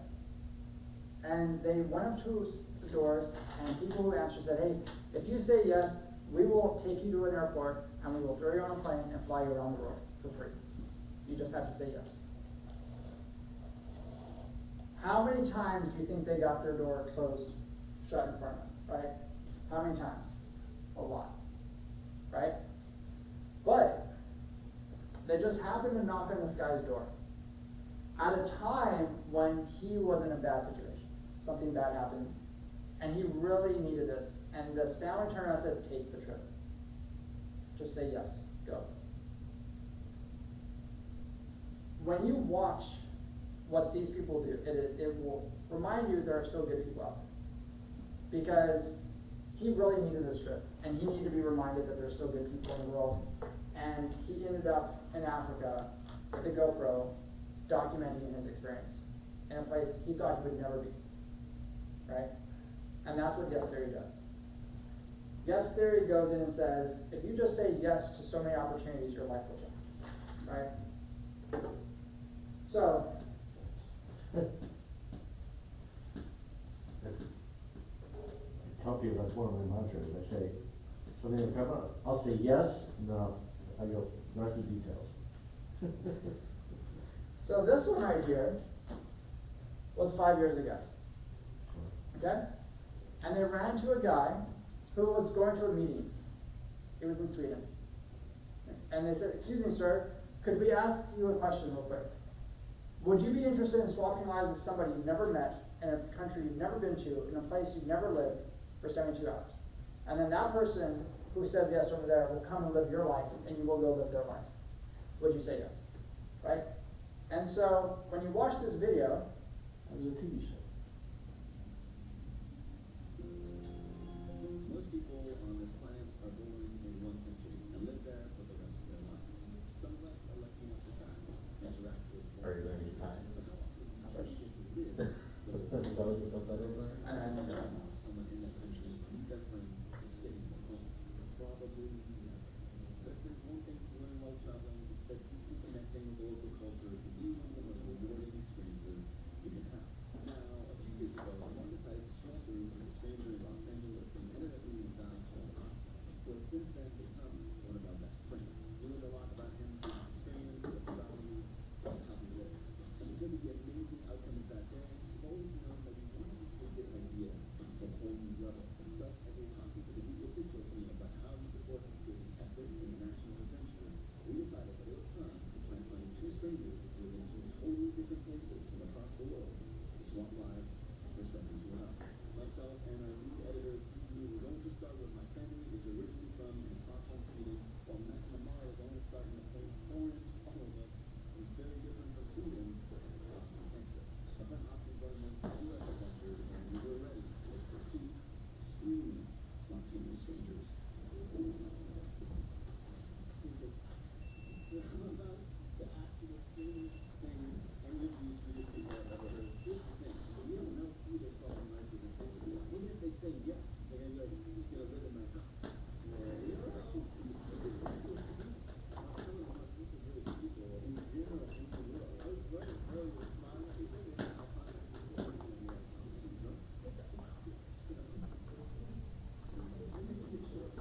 And they went up to the doors, and people who answered said, hey, if you say yes, we will take you to an airport, and we will throw you on a plane and fly you around the world for free. You just have to say yes. How many times do you think they got their door closed, shut in front of them, right? How many times? A lot, right? But they just happened to knock on this guy's door at a time when he was in a bad situation. Something bad happened, and he really needed this. And this family turned around and said, take the trip. Just say yes, go. When you watch what these people do, it will remind you there are still good people out there. Because he really needed this trip, and he needed to be reminded that there's still good people in the world. And he ended up in Africa with a GoPro documenting his experience in a place he thought he would never be. Right? And that's what Yes Theory does. Yes Theory goes in and says, if you just say yes to so many opportunities, your life will change. Right? So, I tell people that's one of my mantras. I say, something will come up, I'll say yes, no, I go, the rest is details. so this one right here was 5 years ago. Okay? And they ran into a guy who was going to a meeting. He was in Sweden. And they said, excuse me, sir, could we ask you a question real quick? Would you be interested in swapping lives with somebody you've never met, in a country you've never been to, in a place you've never lived, for 72 hours? And then that person who says yes over there will come and live your life, and you will go live their life. Would you say yes? Right? And so, when you watch this video, it was a TV show. Most people on this planet are born in one country and live there for the rest of their lives. Some of us are lucky enough to travel, interact with Are you learning Thai? but how often do we get to live Is that what the subtitles are? someone in that country, meet their friends, and stay in their home? Probably never. But if there's one thing to learn while traveling, it's that deeply connecting with the local culture can be one of the most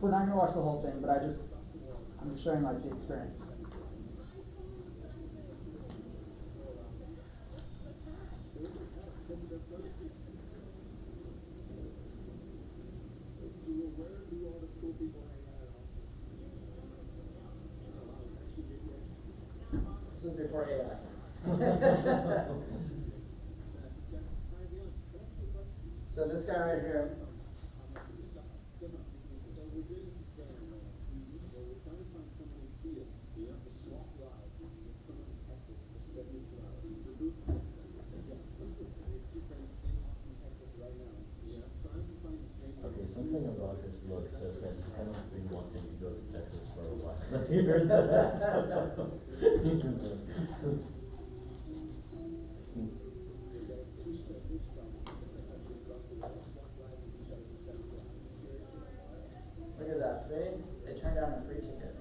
we're not gonna watch the whole thing, but I'm just showing like the experience. This is before AI. So this guy right here. Okay, something about his look says that he's kind of been wanting to go to Texas for a while. Have you heard that? Look at that, see? They turned down a free ticket.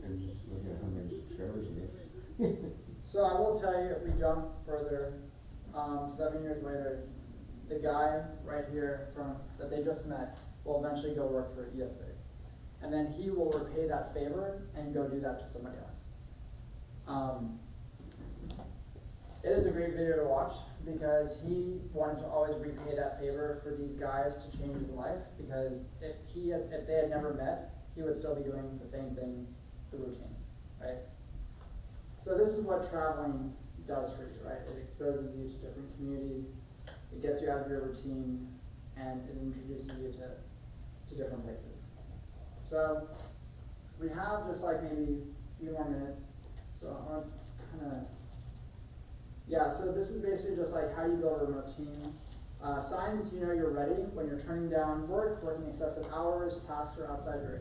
And just look at how many subscribers he has. So I will tell you, if we jump further, 7 years later, the guy right here that they just met will eventually go work for ESA. And then he will repay that favor and go do that to somebody else. It is a great video to watch because he wanted to always repay that favor for these guys to change his life, because if they had never met, he would still be doing the same thing, the routine, right? So this is what traveling does for you, right? It exposes you to different communities, it gets you out of your routine, and it introduces you to different places. So we have just like maybe a few more minutes, so I want to kind of, so this is basically just like how you build a remote team. Signs you know you're ready when you're turning down work, working excessive hours, tasks are outside your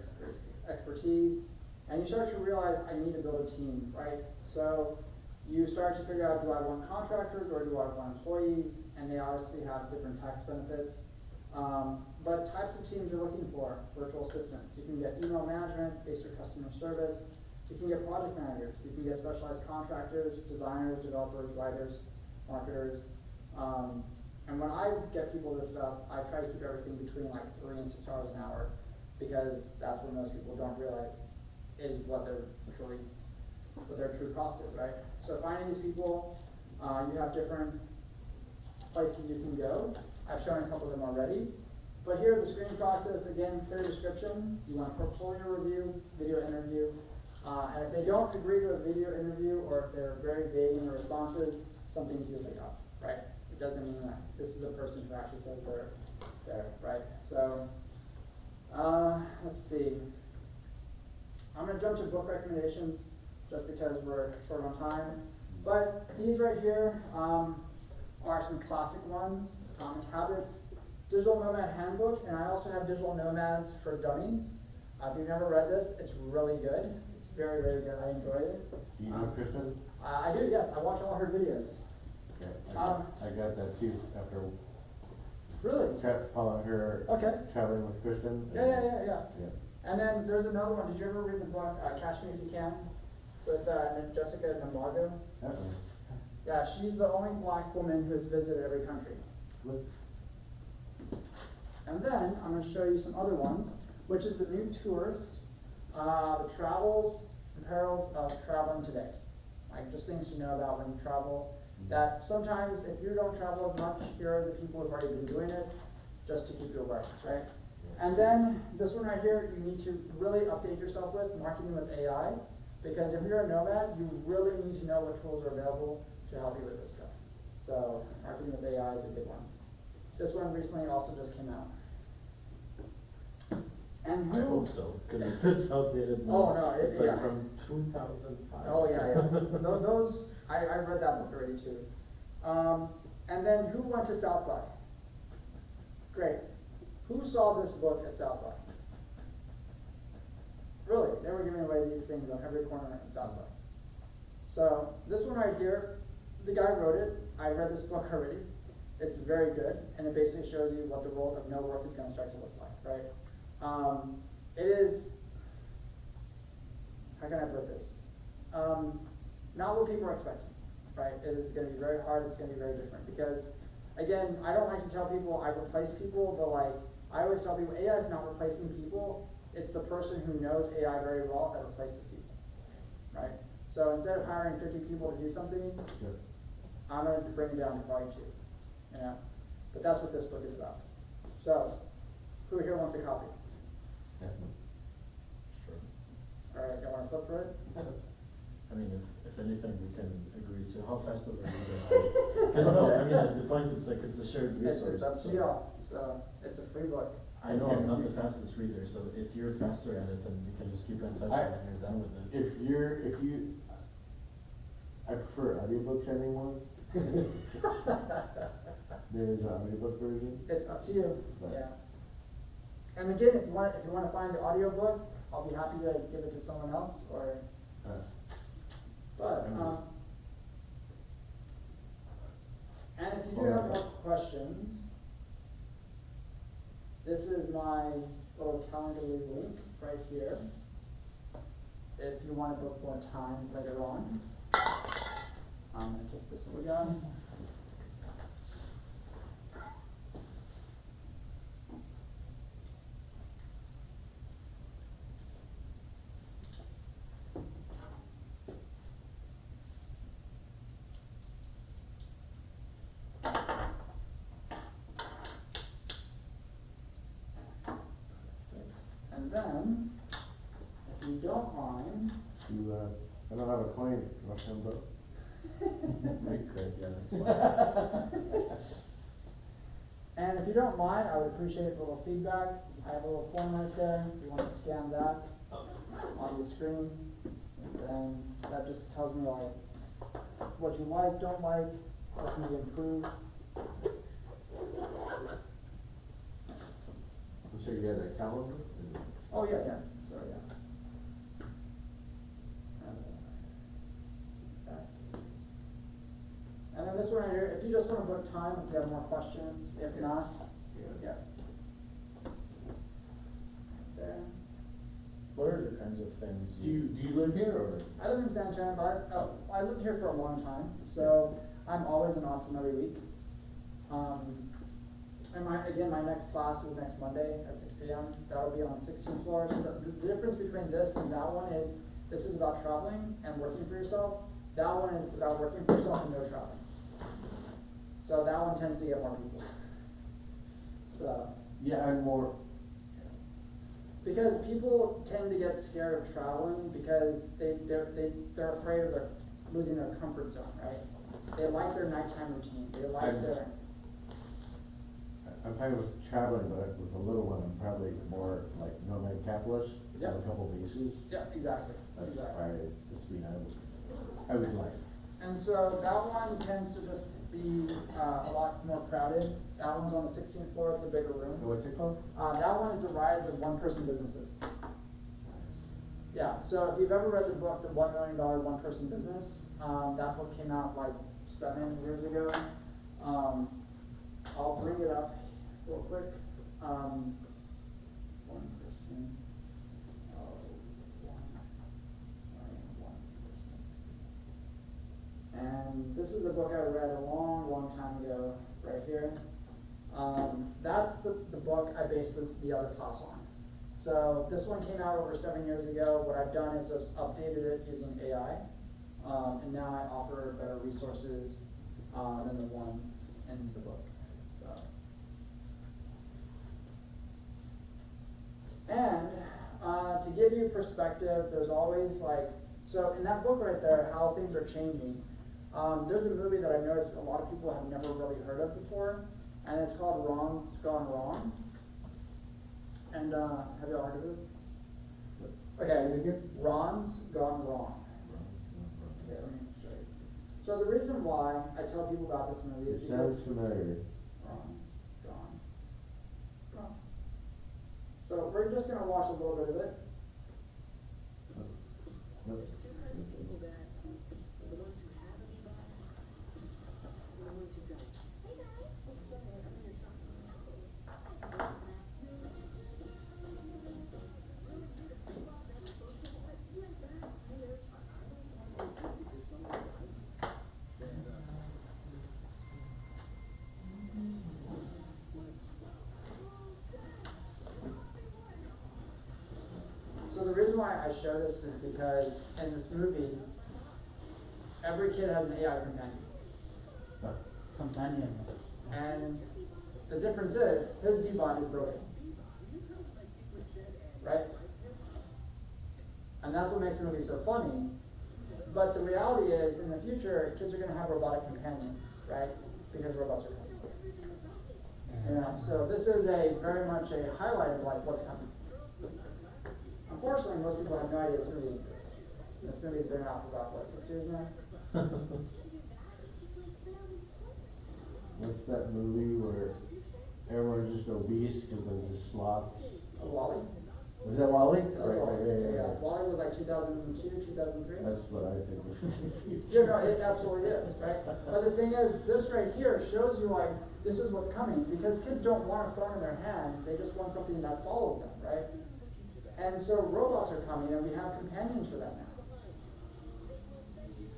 expertise, and you start to realize I need to build a team, right? So you start to figure out, do I want contractors or do I want employees? And they obviously have different tax benefits. But types of teams you're looking for, virtual assistants. You can get email management, basic customer service. You can get project managers. You can get specialized contractors, designers, developers, writers, marketers. And when I get people this stuff, I try to keep everything between like 3 and 6 hours an hour, because that's what most people don't realize is what their true cost is, right? So finding these people, you have different places you can go. I've shown a couple of them already. But here, the screening process, again, clear description. You want a portfolio review, video interview. And if they don't agree to a video interview, or if they're very vague in their responses, something's usually up, right? It doesn't mean that this is the person who actually says they're there, right? So, let's see. I'm going to jump to book recommendations just because we're short on time. But these right here are some classic ones. Atomic Habits, Digital Nomad Handbook, and I also have Digital Nomads for Dummies. If you've never read this, it's really good. It's very, very good. I enjoyed it. Do you know Kristen? I do, yes. I watch all her videos. Yeah, I got that too after Really? following her traveling with Kristen. Yeah. And then there's another one. Did you ever read the book Catch Me If You Can with Jessica Namago? Yeah, she's the only black woman who has visited every country. And then I'm going to show you some other ones, which is the New Tourist, the travels and perils of traveling today. Like just things to know about when you travel. That sometimes if you don't travel as much, here are the people who've already been doing it, just to keep you aware, right? And then this one right here, you need to really update yourself with marketing with AI, because if you're a nomad, you really need to know what tools are available to help you with this stuff. So marketing with AI is a good one. This one recently also just came out. And I hope so, because if it's outdated now, oh no, it's like from 2005. Oh yeah. Those I read that book already too. And then who went to South by? Great. Who saw this book at South by? Really, they were giving away these things on every corner in South by. So this one right here, the guy wrote it. I read this book already. It's very good, and it basically shows you what the world of no work is going to start to look like, right? It is how can I put this? Not what people are expecting, right? It is going to be very hard. It's going to be very different because, again, I don't like to tell people I replace people, but like I always tell people, AI is not replacing people. It's the person who knows AI very well that replaces people, right? So instead of hiring 50 people to do something, I'm going to bring it down to probably 2, you know? But that's what this book is about. So, who here wants a copy? Sure. All right, y'all want to flip through it? I mean, if anything, we can agree to how fast of a reader I don't know, I mean, the point is like, it's a shared resource. It's up to y'all. So, it's a free book. I know I'm not the fastest reader, so if you're faster at it, then we can just keep in touch when you're done with it. I prefer audiobooks anymore. There's an audiobook version. It's up to you, But- yeah. And again, if you want to find the audiobook, I'll be happy to give it to someone else, or, but, and if you do have more questions, this is my little Calendly link right here. If you want to book more time later on, I'm going to take this little guy. And then, if you don't mind, I don't have a coin, Russian bro. Right, Craig, yeah, that's fine. and if you don't mind, I would appreciate a little feedback. I have a little form right there. If you want to scan that on the screen, then that just tells me like what you like, don't like, what can be improved. So you got a calendar? Oh yeah, yeah. So yeah. And then this one right here, if you just want to book time, if you have more questions, if not, yeah. There. What are the kinds of things Do you live here or? I live in San Chan, but I lived here for a long time, so I'm always in Austin every week. And my next class is next Monday at 6 p.m. That'll be on 16th floor. So the difference between this and that one is, this is about traveling and working for yourself. That one is about working for yourself and no traveling. So that one tends to get more people. So. Yeah, and more. Because people tend to get scared of traveling because they're afraid of losing their comfort zone, right? They like their nighttime routine. They like their. I'm fine with traveling, but with a little one, I'm probably more like nomad capitalist. Yep. Have a couple bases. Yeah, exactly. That's exactly. probably the speed I would like. And so that one tends to just be a lot more crowded. That one's on the 16th floor. It's a bigger room. What's it called? That one is the rise of one-person businesses. Yeah. So if you've ever read the book, The $1 Million One-Person Business, that book came out like 7 years ago. I'll bring it up real quick. One person. And this is the book I read a long, long time ago, right here. That's the book I based the other class on. So this one came out over 7 years ago. What I've done is just updated it using AI. And now I offer better resources than the ones in the book. So. And to give you perspective, there's always like, so in that book right there, how things are changing, there's a movie that I noticed a lot of people have never really heard of before, and it's called Wrong's Gone Wrong. And have you all heard of this? Okay, Ron's Gone Wrong. Okay, let me show you. So the reason why I tell people about this movie is It because sounds familiar. Ron's Gone Wrong. So we're just going to watch a little bit of it. Nope. why I show this is because in this movie, every kid has an AI companion. Companion. And the difference is, his V-bot is broken. Right? And that's what makes the movie so funny. But the reality is, in the future, kids are going to have robotic companions, right? Because robots are coming. You know, so this is very much a highlight of like what's coming. Unfortunately, most people have no idea this movie exists. This movie's been out for about, what, 6 years now? What's that movie where everyone's just obese because they're just sloths? Wall-E? Was that Wall-E? That was Wall-E. Yeah. Wall-E was like 2002, 2003. That's what I think. Yeah, no, it absolutely is, right? But the thing is, this right here shows you like, this is what's coming, because kids don't want a phone in their hands, they just want something that follows them, right? And so robots are coming, and we have companions for that now.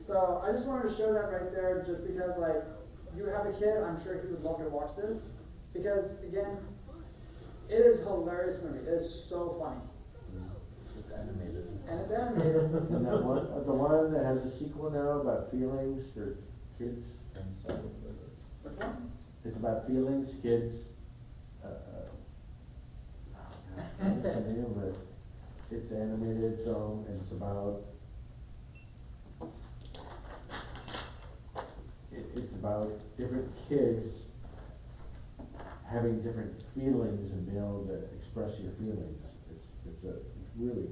So I just wanted to show that right there, just because like, you have a kid, I'm sure he would love to watch this, because again, it is a hilarious movie, it is so funny. It's animated. And it's animated. And that one, the one that has a sequel now about feelings for kids. Which one? It's about feelings, kids. What's the name of it? It's animated film, and it's about. It's about different kids having different feelings and being able to express your feelings. It's really.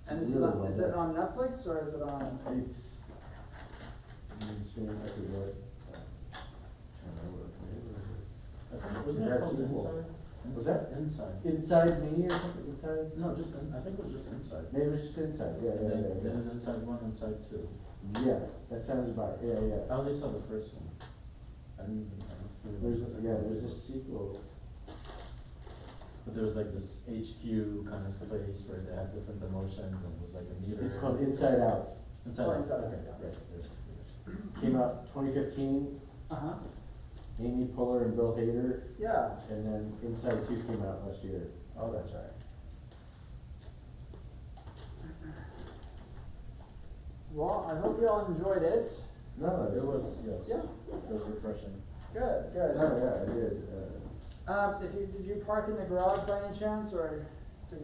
And is it on Netflix or is it on? It's. Mainstream, I forget. I don't know what the name is. I think, wasn't Yeah, it called sequel. Inside? Was that? Inside. Inside Me or something? Inside? No, I think it was just Inside. Maybe it was just Inside. Yeah. Then Inside 1, Inside 2. Yeah, that sounds about it. Yeah. I only saw the first one. I didn't even. There's a sequel. But there was like this HQ kind of space where they had different emotions and it was like a meter. It's called Inside Out. Inside Oh, Out. Inside Out, Okay, yeah. right. Came out 2015. Uh-huh. Amy Poehler and Bill Hader. Yeah. And then Inside 2 came out last year. Oh, that's right. Well, I hope you all enjoyed it. No, It was, yes. Yeah. It was refreshing. Good, good. Oh, yeah, I did. Did you park in the garage by any chance, or?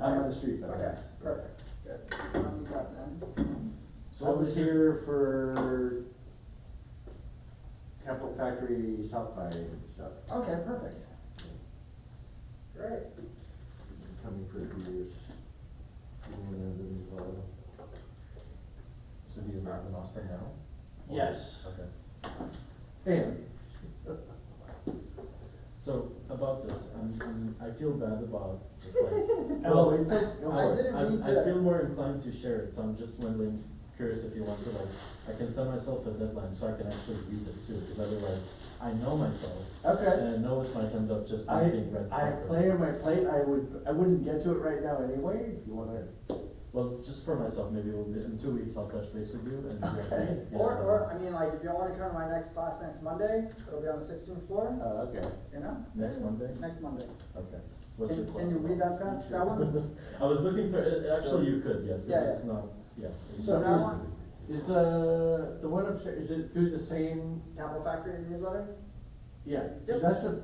I'm on the street, but Okay, yes. perfect, good. I'll do that then. So I was here for Catapult Factory South by stuff. Okay, perfect. Great. Coming for 2 years. So do you live in Austin now? Or- Yes. Okay. And. So about this, I feel bad about just like. Oh, it's a- I didn't mean to. I feel more inclined to share it, so I'm just wondering, curious if you want to like, I can set myself a deadline so I can actually read it too, because otherwise I know myself. Okay. And I know it might end up just not being read I properly. play on my plate, I wouldn't get to it right now anyway, if you wanna. Well, just for myself, maybe in 2 weeks I'll touch base with you and. Okay. Or, I mean, like, if you wanna come to my next class next Monday, it'll be on the 16th floor, Okay. you know? Next Monday? Next Monday. Okay. What's your class? Can you read that fast? That one? I was looking for, actually you could, yes, Yeah, because it's yeah. not, yeah. So that one? Is the one upstairs, is it through the same? Catapult Factory newsletter? Yeah, Yep. cause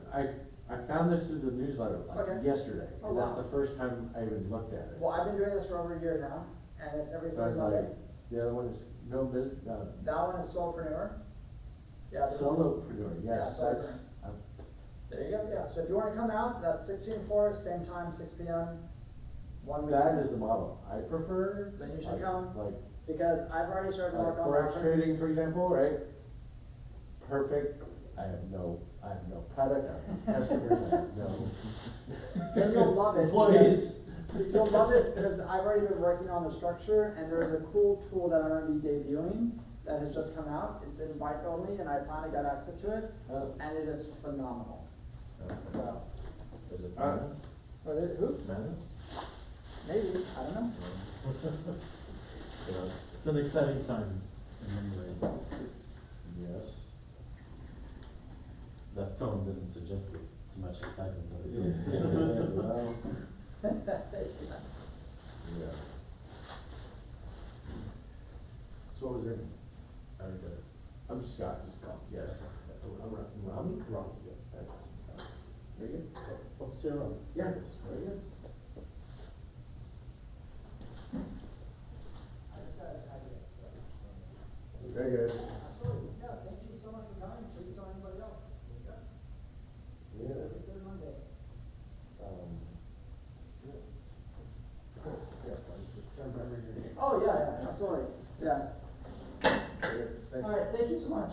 I found this through the newsletter like Okay. yesterday, Oh, and that's wow. the first time I even looked at it. Well, I've been doing this for over a year now, and it's every So I third was Monday. like, the other one is no business, That one is Solopreneur. Yeah. this one- solopreneur, yes, Yeah, that's, There you go, yeah. So if you wanna come out, that's 16th floor, same time, 6 PM. One week. that is the model I prefer. Then you should like- come. Like, Because I've already started to work on Forex that. trading, for example, right? Perfect, I have no product, I have customers, I have no. Then you'll love it. Employees. You'll love it because I've already been working on the structure, and there's a cool tool that I'm gonna be debuting that has just come out. It's invite only, and I finally got access to it, and it is phenomenal. So, Is it Manus? what is it, who? Manus? Maybe, I don't know. You know, it's an exciting time in many ways. Yes. That tone didn't suggest it, too much excitement, but it Yeah, did. well, Yeah. So what was your name? Very good. I'm Scott, just Scott, yes. I'm Rami? Rami, yeah. Very good. Oh, Sarah Rami. Yeah, very good. Very good. Absolutely, yeah, thank you so much for coming, please tell anybody else. Yeah. Yeah. Have a good Monday. Yeah. Cool. Yeah, just trying to remember your name. Oh, yeah, absolutely, yeah. Very good. Thanks. All right, thank you so much.